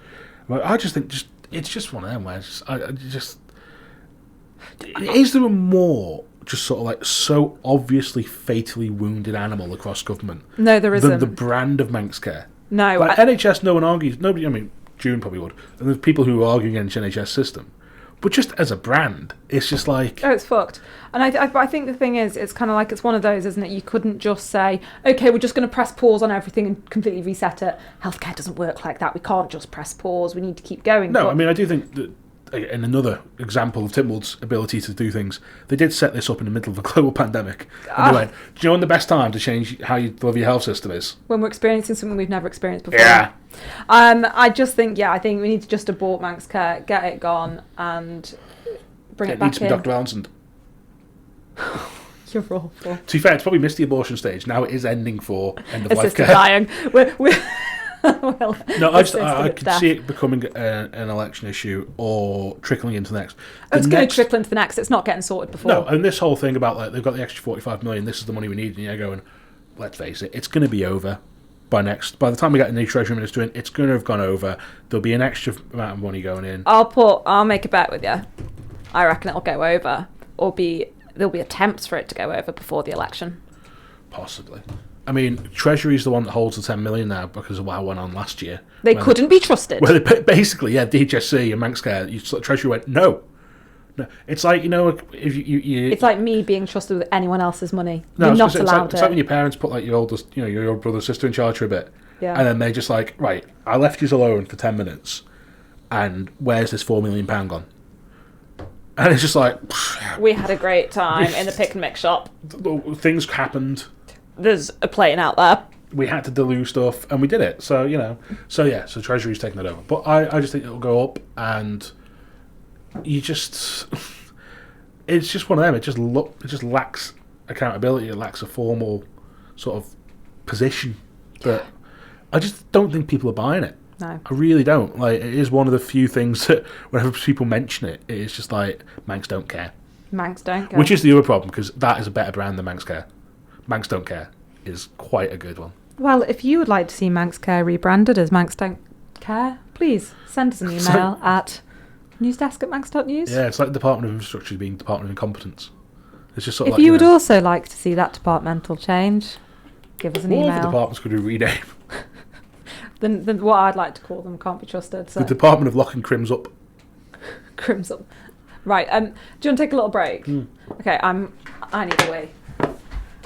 I just think it's just one of them where is there a more just sort of like so obviously fatally wounded animal across government? No, there isn't. The brand of Manx Care. No. Like NHS, no one argues. Nobody, I mean, June probably would. And there's people who are arguing against the NHS system. But just as a brand, it's just like... Oh, it's fucked. And I think the thing is, it's kind of like, it's one of those, isn't it? You couldn't just say, okay, we're just going to press pause on everything and completely reset it. Healthcare doesn't work like that. We can't just press pause. We need to keep going. No, I mean, I do think that, in another example of Tynwald's ability to do things, they did set this up in the middle of a global pandemic. And they went, do you know when the best time to change how you deliver your health system is? When we're experiencing something we've never experienced before. Yeah. I just think, I think we need to just abort Manx Care, get it gone, and bring it back in. It needs to be Dr. Allenson. You're awful. To be fair, it's probably missed the abortion stage. Now it is ending for end-of-life care. Dying. Well, no, I could see it becoming an election issue or trickling into the next. It's going to trickle into the next. It's not getting sorted before. No, and this whole thing about like they've got the extra 45 million, this is the money we need, and you're going, let's face it, it's going to be over by the time we get a new Treasury Minister in, it's going to have gone over. There'll be an extra amount of money going in. I'll make a bet with you. I reckon it'll go over, or there'll be attempts for it to go over before the election. Possibly. I mean, Treasury's the one that holds the 10 million now because of what went on last year. They couldn't be trusted. Well, basically, DHSC and Manx Care, Treasury went, no. It's like, if you... It's like me being trusted with anyone else's money. No, You're not allowed it's like when your parents put like your oldest, your brother or sister in charge for a bit. Yeah. And then they just like, right, I left you alone for 10 minutes, and where's this £4 million gone? And it's just like... We had a great time in the pick and mix shop. Things happened. There's a plane out there. We had to dilute stuff, and we did it. So, so Treasury's taking it over. But I just think it'll go up, and you just... It's just one of them. It just lacks accountability. It lacks a formal sort of position. But I just don't think people are buying it. No. I really don't. Like, it is one of the few things that whenever people mention it, it's just like, Manx don't care. Manx don't care. Which is the other problem, because that is a better brand than Manx Care. Manx Don't Care is quite a good one. Well, if you would like to see Manx Care rebranded as Manx Don't Care, please send us an email at newsdesk@manx.news. Yeah, it's like the Department of Infrastructure being Department of Incompetence. It's just sort of if you would also like to see that departmental change, give us an email. All the departments could be renamed. Then what I'd like to call them can't be trusted. So. The Department of Lock and Crims Up. Crims Up. Right, do you want to take a little break? Okay, I need a wee.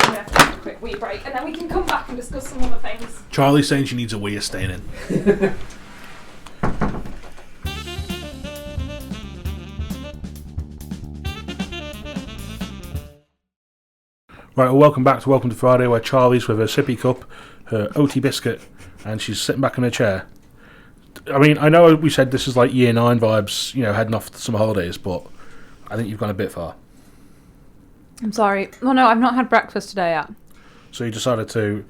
We have to take a quick wee break, and then we can come back and discuss some other things. Charlie's saying she needs a wee staying in. Right, well, welcome to Friday, where Charlie's with her sippy cup, her OT biscuit, and she's sitting back in her chair. I mean, I know we said this is like year 9 vibes, heading off to summer holidays, but I think you've gone a bit far. I'm sorry. Well, no, I've not had breakfast today yet. So you decided to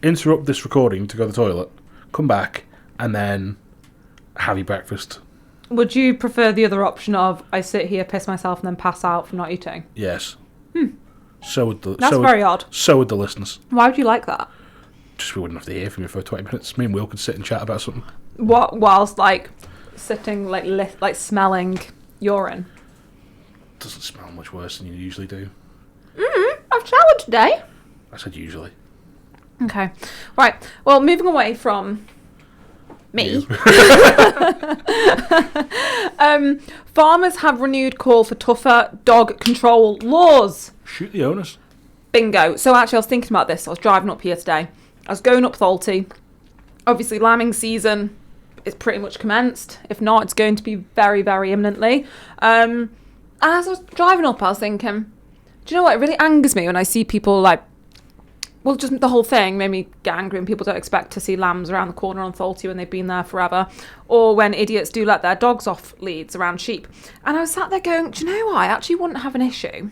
interrupt this recording to go to the toilet, come back, and then have your breakfast. Would you prefer the other option of I sit here, piss myself, and then pass out from not eating? Yes. So would the That's very odd. So would the listeners. Why would you like that? Just we wouldn't have to hear from you for 20 minutes. Me and Will could sit and chat about something. What, whilst like sitting like smelling urine? Doesn't smell much worse than you usually do. I've showered today. I said usually. Okay. Right. Well, moving away from me. Farmers have renewed call for tougher dog control laws. Shoot the owners. Bingo. So actually I was thinking about this. I was driving up here today. I was going up Thalty. Obviously lambing season is pretty much commenced. If not, it's going to be very, very imminently. And as I was driving up, I was thinking, do you know what? It really angers me when I see people like, well, just the whole thing made me get angry when people don't expect to see lambs around the corner on Thalty when they've been there forever, or when idiots do let their dogs off leads around sheep. And I was sat there going, do you know what? I actually wouldn't have an issue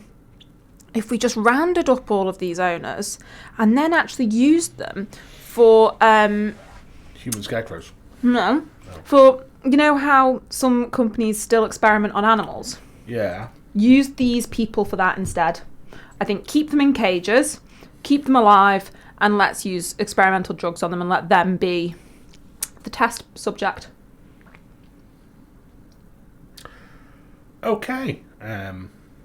if we just rounded up all of these owners and then actually used them for... Human scarecrows. No. For, you know how some companies still experiment on animals? Yeah. Use these people for that instead. I think keep them in cages, keep them alive, and let's use experimental drugs on them and let them be the test subject. Okay.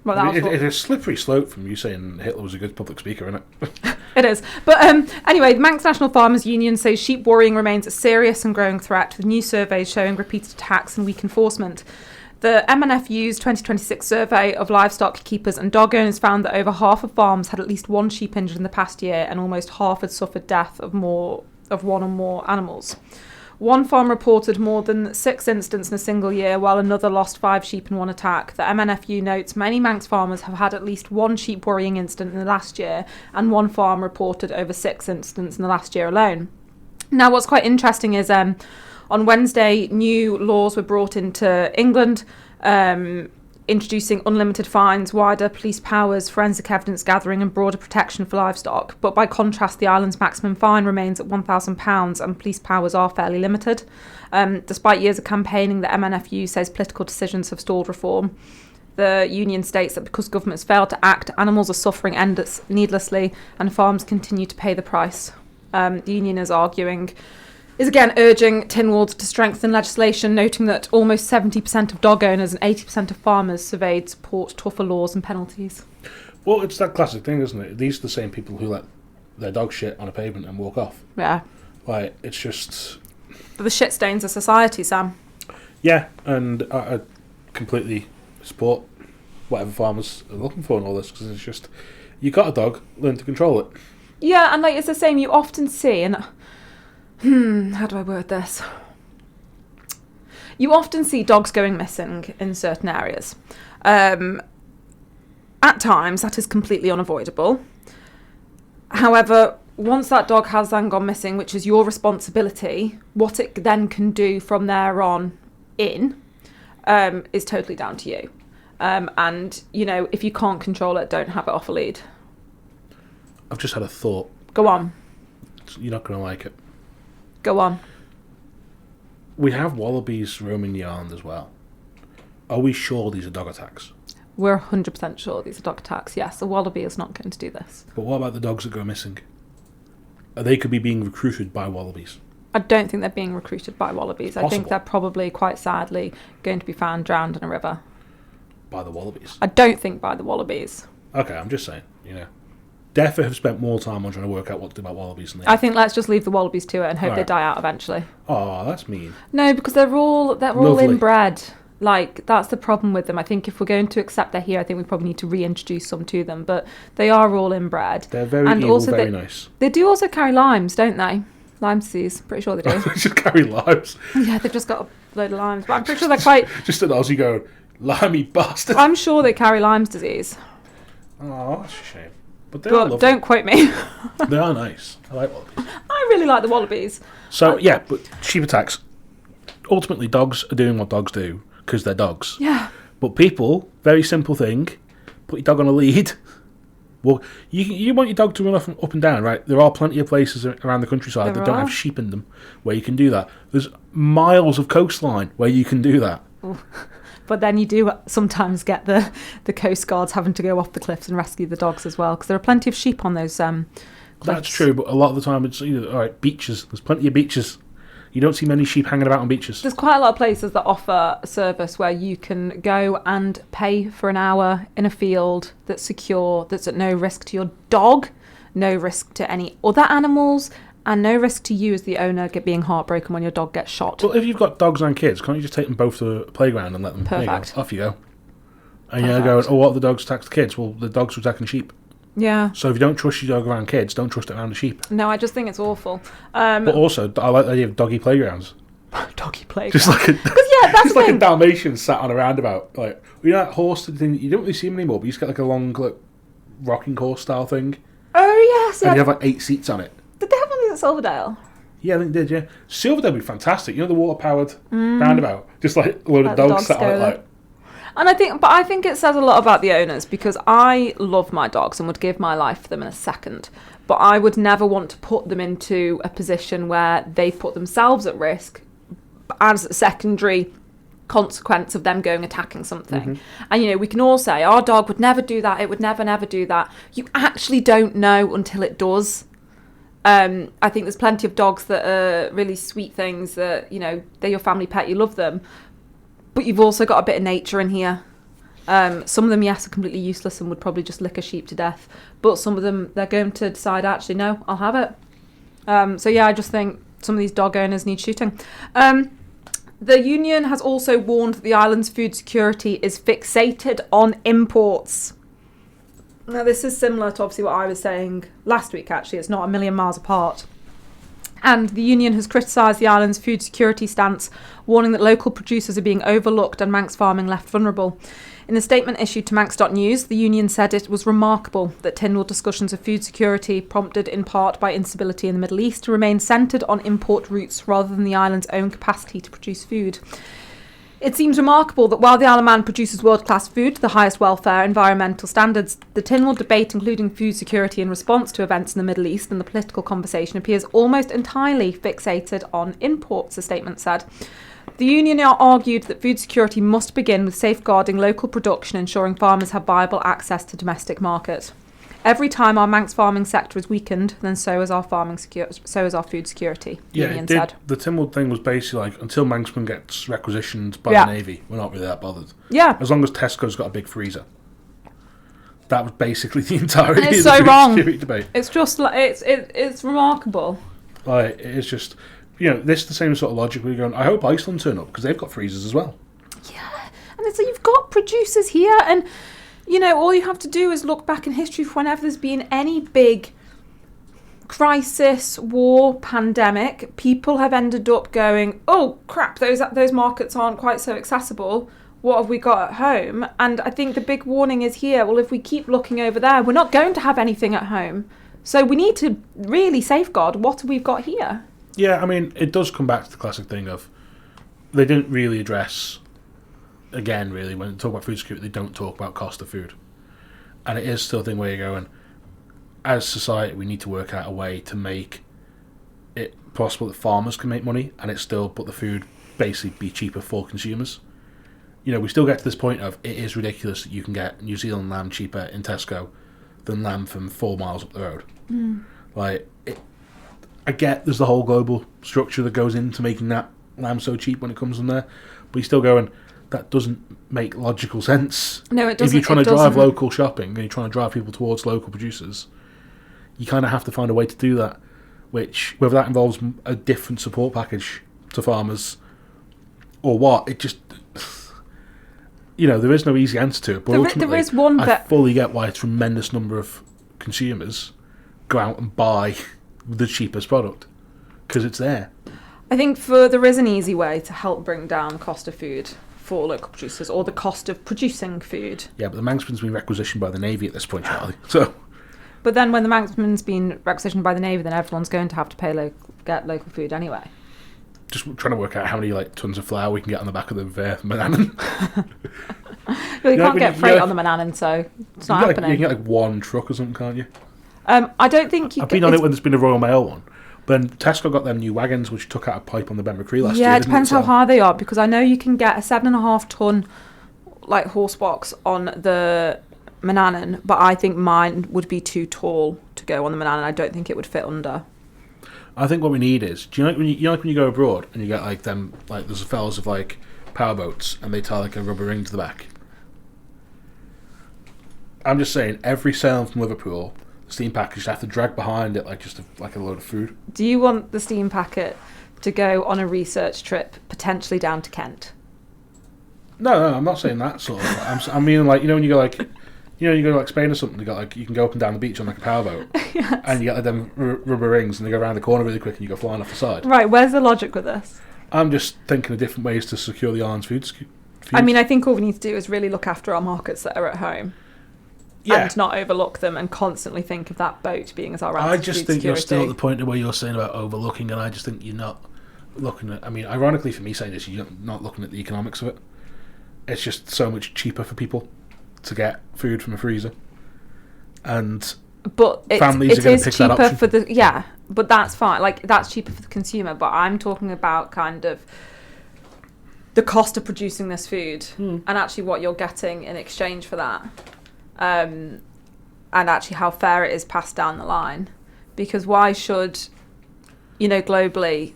Well, it's a slippery slope from you saying Hitler was a good public speaker, isn't it? It is. But anyway, the Manx National Farmers Union says sheep worrying remains a serious and growing threat, with new surveys showing repeated attacks and weak enforcement. The MNFU's 2026 survey of livestock keepers and dog owners found that over half of farms had at least one sheep injured in the past year, and almost half had suffered death of one or more animals. One farm reported more than 6 incidents in a single year, while another lost 5 sheep in one attack. The MNFU notes many Manx farmers have had at least one sheep worrying incident in the last year, and one farm reported over 6 incidents in the last year alone. Now, what's quite interesting is on Wednesday, new laws were brought into England, introducing unlimited fines, wider police powers, forensic evidence gathering and broader protection for livestock. But by contrast, the island's maximum fine remains at £1,000 and police powers are fairly limited. Despite years of campaigning, the MNFU says political decisions have stalled reform. The union states that because governments failed to act, animals are suffering needlessly and farms continue to pay the price. The union is again urging Tynwald to strengthen legislation, noting that almost 70% of dog owners and 80% of farmers surveyed support tougher laws and penalties. Well, it's that classic thing, isn't it? These are the same people who let their dog shit on a pavement and walk off. Yeah. Like, it's just... But the shit stains of society, Sam. Yeah, and I completely support whatever farmers are looking for and all this, because it's just, you got a dog, learn to control it. Yeah, and like it's the same, you often see, and... how do I word this? You often see dogs going missing in certain areas. At times, that is completely unavoidable. However, once that dog has then gone missing, which is your responsibility, what it then can do from there on in is totally down to you. And, you know, if you can't control it, don't have it off a lead. I've just had a thought. Go on. You're not going to like it. Go on. We have wallabies roaming the island as well. Are we sure these are dog attacks? We're 100% sure these are dog attacks. Yes, a wallaby is not going to do this. But what about the dogs that go missing? They could be being recruited by wallabies. I don't think they're being recruited by wallabies. Possible. I think they're probably, quite sadly, going to be found drowned in a river. By the wallabies? I don't think by the wallabies. Okay, I'm just saying, you know. Defo have spent more time on trying to work out what to do about wallabies than they I think let's just leave the wallabies to it and hope they die out eventually. Oh, that's mean. No, because they're all Lovely. inbred. Like, that's the problem with them. I think if we're going to accept they're here, I think we probably need to reintroduce some to them. But they are all inbred. They're very and evil, also very nice. They do also carry limes, don't they? Lyme disease. Pretty sure they do. They just carry limes. Yeah, they've just got a load of limes. But I'm pretty sure they're quite... Just an Aussie going, limey bastard. I'm sure they carry Lyme's disease. Oh, that's a shame. But Don't quote me. They are nice. I like wallabies. I really like the wallabies. So, yeah, but sheep attacks. Ultimately, dogs are doing what dogs do because they're dogs. Yeah. But people, very simple thing, put your dog on a lead Well, you want your dog to run up and down, right? There are plenty of places around the countryside that don't have sheep in them where you can do that. There's miles of coastline where you can do that. Ooh. But then you do sometimes get the coast guards having to go off the cliffs and rescue the dogs as well, because there are plenty of sheep on those cliffs. That's true, but a lot of the time it's all right. Beaches. There's plenty of beaches. You don't see many sheep hanging about on beaches. There's quite a lot of places that offer a service where you can go and pay for an hour in a field that's secure, that's at no risk to your dog, no risk to any other animals, and no risk to you as the owner being heartbroken when your dog gets shot. Well, if you've got dogs and kids, can't you just take them both to the playground and let them... Perfect. Off you go. And you're going, oh, what if the dogs attack the kids? Well, the dogs are attacking sheep. Yeah. So if you don't trust your dog around kids, don't trust it around the sheep. No, I just think it's awful. But also, I like the idea of doggy playgrounds. Doggy playground. Just like a, that's just like a Dalmatian sat on a roundabout. Like, you know that horse thing? You don't really see them anymore, but you just get like a long, like, rocking horse style thing. Oh, yes. And you have like 8 seats on it. Did they have one at Silverdale? Yeah, I think they did, yeah. Silverdale would be fantastic. You know the water-powered roundabout? Just like a load of dogs sat on it, like... And I think it says a lot about the owners, because I love my dogs and would give my life for them in a second, but I would never want to put them into a position where they put themselves at risk as a secondary consequence of them going attacking something. Mm-hmm. And we can all say our dog would never do that, it would never do that. You actually don't know until it does. I think there's plenty of dogs that are really sweet things that they're your family pet, you love them. But you've also got a bit of nature in here. Some of them, yes, are completely useless and would probably just lick a sheep to death. But some of them, they're going to decide, actually, no, I'll have it. So yeah, I just think some of these dog owners need shooting. The union has also warned that the island's food security is fixated on imports. Now, this is similar to obviously what I was saying last week, actually. It's not a million miles apart. And the union has criticised the island's food security stance, warning that local producers are being overlooked and Manx farming left vulnerable. In a statement issued to Manx.news, the union said it was remarkable that Tynwald discussions of food security, prompted in part by instability in the Middle East, remain centred on import routes rather than the island's own capacity to produce food. It seems remarkable that while the Isle of Man produces world-class food to the highest welfare environmental standards, the Tynwald debate, including food security in response to events in the Middle East and the political conversation, appears almost entirely fixated on imports, the statement said. The union argued that food security must begin with safeguarding local production, ensuring farmers have viable access to domestic market. Every time our Manx farming sector is weakened, then so is our so is our food security. The union said. The Tynwald thing was basically like, until Manxman gets requisitioned by the Navy, we're not really that bothered. Yeah. As long as Tesco's got a big freezer. That was basically the entirety it's of so the wrong. security debate. It's just like it's remarkable. Like, it's just, this is the same sort of logic where you're going, I hope Iceland turn up because they've got freezers as well. Yeah, and it's like you've got producers here, and all you have to do is look back in history for whenever there's been any big crisis, war, pandemic, people have ended up going, oh crap, those markets aren't quite so accessible. What have we got at home? And I think the big warning is here, well, if we keep looking over there, we're not going to have anything at home. So we need to really safeguard what we've got here. Yeah, I mean, it does come back to the classic thing of they didn't really address, again, really, when they talk about food security, they don't talk about cost of food. And it is still a thing where you're going, as society, we need to work out a way to make it possible that farmers can make money and it still put the food basically be cheaper for consumers. We still get to this point of it is ridiculous that you can get New Zealand lamb cheaper in Tesco than lamb from 4 miles up the road. I get there's the whole global structure that goes into making that lamb so cheap when it comes from there, but you're still going, that doesn't make logical sense. No, it doesn't. If you're trying to drive local shopping and you're trying to drive people towards local producers, you kind of have to find a way to do that, which, whether that involves a different support package to farmers or what, it just... there is no easy answer to it, but ultimately, there is one I fully get why a tremendous number of consumers go out and buy the cheapest product, because it's there. I think there is an easy way to help bring down cost of food for local producers, or the cost of producing food. Yeah, but the Manxman's been requisitioned by the Navy at this point, Charlie. So, but then when the Manxman's been requisitioned by the Navy, then everyone's going to have to get local food anyway. Just trying to work out how many tons of flour we can get on the back of the banana. Well, you can't get freight on the Manannan, so it's not happening. You can get like one truck or something, can't you? I don't think you. I've been on it when there's been a Royal Mail one. But then Tesco got them new wagons which took out a pipe on the Ben McCree last year. Yeah, it depends how high they are, because I know you can get a 7.5 ton like horse box on the Manannan, but I think mine would be too tall to go on the Manannan. I don't think it would fit under. I think what we need is, do you know like when you go abroad and you get like them, like there's fellas of like powerboats and they tie like a rubber ring to the back. I'm just saying, every sailing from Liverpool, the steam package have to drag behind it like like a load of food. Do you want the steam packet to go on a research trip, potentially down to Kent? No, I'm not saying that sort of. I mean, like, when you go like, you go to like Spain or something, you can go up and down the beach on like a powerboat, yes. And you get like them rubber rings, and they go around the corner really quick, and you go flying off the side. Right, where's the logic with this? I'm just thinking of different ways to secure the island's food. I mean, I think all we need to do is really look after our markets that are at home. Yeah. And not overlook them, and constantly think of that boat being as our answer. I just think you're still at the point where you're saying about overlooking, and I just think you're not looking at. I mean, ironically for me saying this, you're not looking at the economics of it. It's just so much cheaper for people to get food from a freezer, and families are going to pick that option. For the but that's fine. Like, that's cheaper for the consumer. But I'm talking about kind of the cost of producing this food, and actually what you're getting in exchange for that. And actually how fair it is passed down the line, because why should, globally,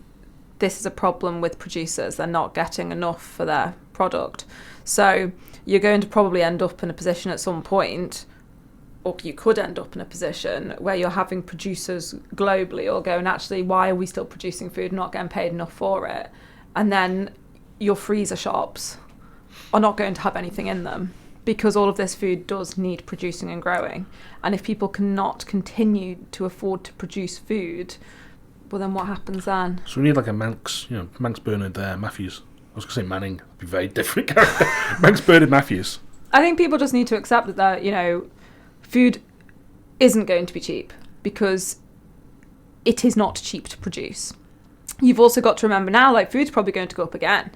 this is a problem with producers. They're not getting enough for their product, so you're going to probably end up in a position at some point, or you could end up in a position where you're having producers globally all going, actually, why are we still producing food, not getting paid enough for it? And then your freezer shops are not going to have anything in them, because all of this food does need producing and growing. And if people cannot continue to afford to produce food, well, then what happens then? So we need like a Manx, Manx Bernard Matthews. I was going to say Manning. It'd be a very different character. Manx Bernard Matthews. I think people just need to accept that, food isn't going to be cheap, because it is not cheap to produce. You've also got to remember now, like, food's probably going to go up again,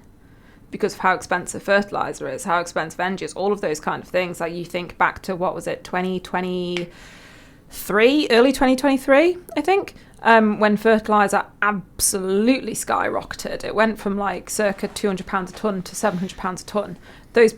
because of how expensive fertiliser is, how expensive energy is, all of those kind of things. Like, you think back to, 2023, early 2023, I think, when fertiliser absolutely skyrocketed. It went from like circa £200 a tonne to £700 a tonne. Those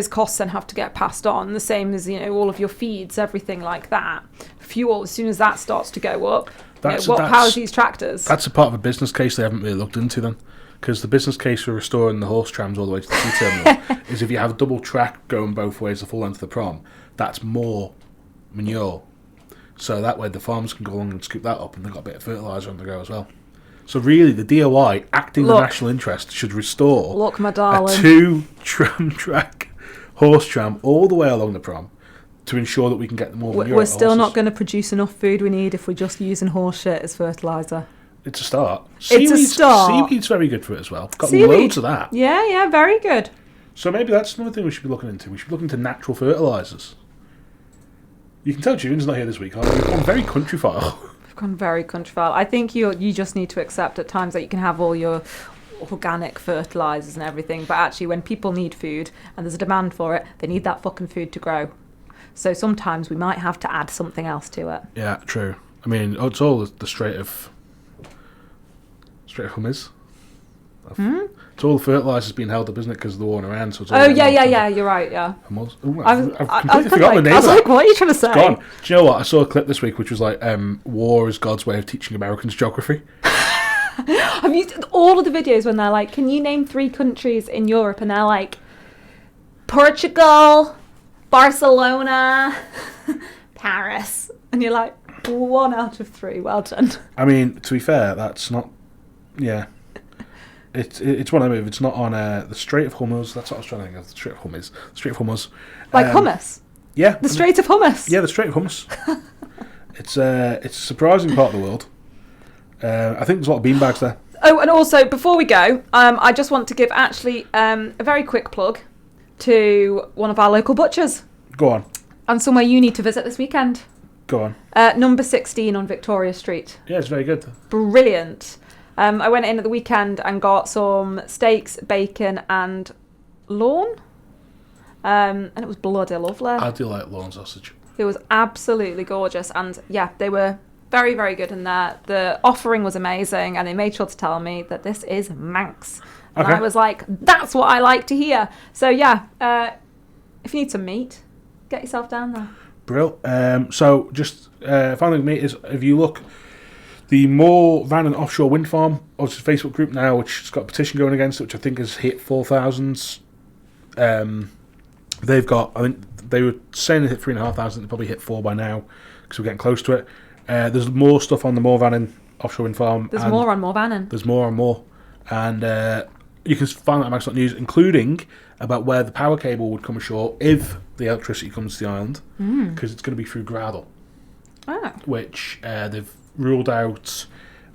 costs then have to get passed on, the same as, all of your feeds, everything like that. Fuel, as soon as that starts to go up, what powers these tractors? That's a part of a business case they haven't really looked into then. Because the business case for restoring the horse trams all the way to the sea terminal is, if you have a double track going both ways the full length of the prom, that's more manure. So that way the farmers can go along and scoop that up, and they've got a bit of fertiliser on the go as well. So really, the DOI, acting in the national interest, should restore my darling, a 2-tram track horse tram all the way along the prom to ensure that we can get more manure. We're still not going to produce enough food we need if we're just using horse shit as fertiliser. It's a start. It's a start. Seaweed's very good for it as well. Got loads of that. Yeah, very good. So maybe that's another thing we should be looking into. We should be looking into natural fertilisers. You can tell June's not here this week. We've gone very countryfile. We've gone very countryfile. I think you just need to accept at times that you can have all your organic fertilisers and everything, but actually when people need food and there's a demand for it, they need that fucking food to grow. So sometimes we might have to add something else to it. Yeah, true. I mean, it's all the Strait of Hormuz. It's all the fertilisers being held up, isn't it, because of the war in Iran? So it's all yeah, you're right, yeah. I've completely forgotten the name. I was like, what are you trying to say? It's gone. Do you know what? I saw a clip this week which was like, war is God's way of teaching Americans geography. Have you all of the videos when they're like, can you name 3 countries in Europe? And they're like, Portugal, Barcelona, Paris. And you're like, 1 out of 3, well done. I mean, to be fair, that's not... Yeah. It's one of them. If it's not on the Strait of Hormuz, that's what I was trying to think of. The Strait of Hormuz. The Strait of Hormuz. Like hummus? Yeah. The Strait of Hummus? Yeah, the Strait of Hummus. It's a surprising part of the world. I think there's a lot of beanbags there. Oh, and also, before we go, I just want to give actually a very quick plug to one of our local butchers. Go on. And somewhere you need to visit this weekend. Go on. Number 16 on Victoria Street. Yeah, it's very good. Brilliant. I went in at the weekend and got some steaks, bacon and lawn. And it was bloody lovely. I do like lawn sausage. It was absolutely gorgeous. And yeah, they were very, very good in there. The offering was amazing. And they made sure to tell me that this is Manx. And I was like, that's what I like to hear. So yeah, if you need some meat, get yourself down there. Brill. So just final thing with me is, if you look, the Moor Van and Offshore Wind Farm, obviously Facebook group now, which has got a petition going against it, which I think has hit 4,000. They've got, I think they were saying they hit 3,500. They probably hit 4 by now because we're getting close to it. There's more stuff on the Moor Van and Offshore Wind Farm. There's more on Moor Van. There's more and more. And you can find that at Manx.news, including about where the power cable would come ashore if the electricity comes to the island, because it's going to be through Graddle, which they've ruled out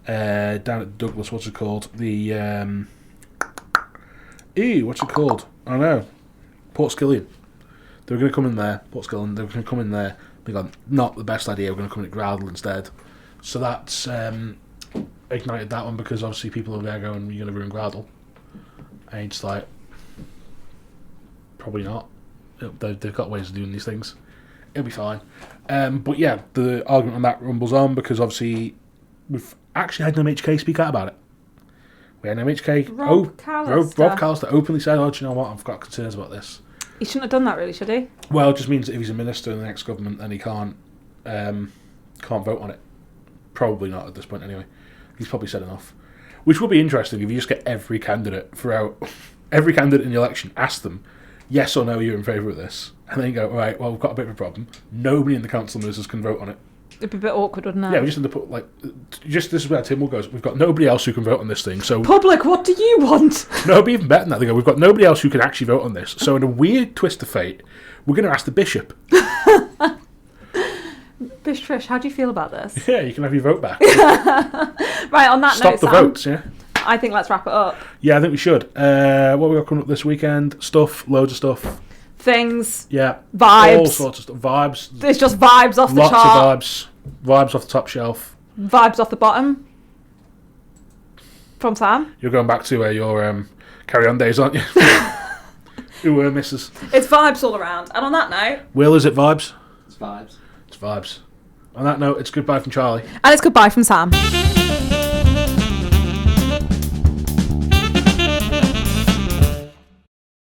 down at Douglas. What's it called? The what's it called? I don't know. Port Skillion. They were going to come in there. Port Skillion. They were going to come in there. They got not the best idea. We're going to come in at Graddle instead. So that's ignited that one, because obviously people are there going, "You're going to ruin Graddle." And it's like, probably not. They've got ways of doing these things. It'll be fine. But yeah, the argument on that rumbles on, because obviously we've actually had an MHK speak out about it. We had an MHK. Rob Callister openly said, "Oh, do you know what? I've got concerns about this." He shouldn't have done that, really, should he? Well, it just means that if he's a minister in the next government, then he can't vote on it. Probably not at this point, anyway. He's probably said enough. Which would be interesting if you just get every candidate in the election, ask them, yes or no, you're in favour of this, and then you go, all right, well, we've got a bit of a problem. Nobody in the council of ministers can vote on it. It'd be a bit awkward, wouldn't it? Yeah, we just need to put, this is where Tynwald goes, we've got nobody else who can vote on this thing, so... Public, what do you want? No, it'd be even better than that. They go, we've got nobody else who can actually vote on this, so in a weird twist of fate, we're going to ask the bishop. Bish Trish, how do you feel about this? Yeah, you can have your vote back. Right, on that note, Sam, the votes, yeah? I think let's wrap it up. Yeah, I think we should. What we got coming up this weekend? Loads of stuff. Things. Yeah. Vibes. All sorts of stuff. Vibes. It's just vibes off the chart. Lots of vibes. Vibes off the top shelf. Vibes off the bottom. From Sam. You're going back to your Carry On days, aren't you? Who were misses. It's vibes all around. And on that note... Will, is it vibes? It's vibes. It's vibes. On that note, it's goodbye from Charlie. And it's goodbye from Sam.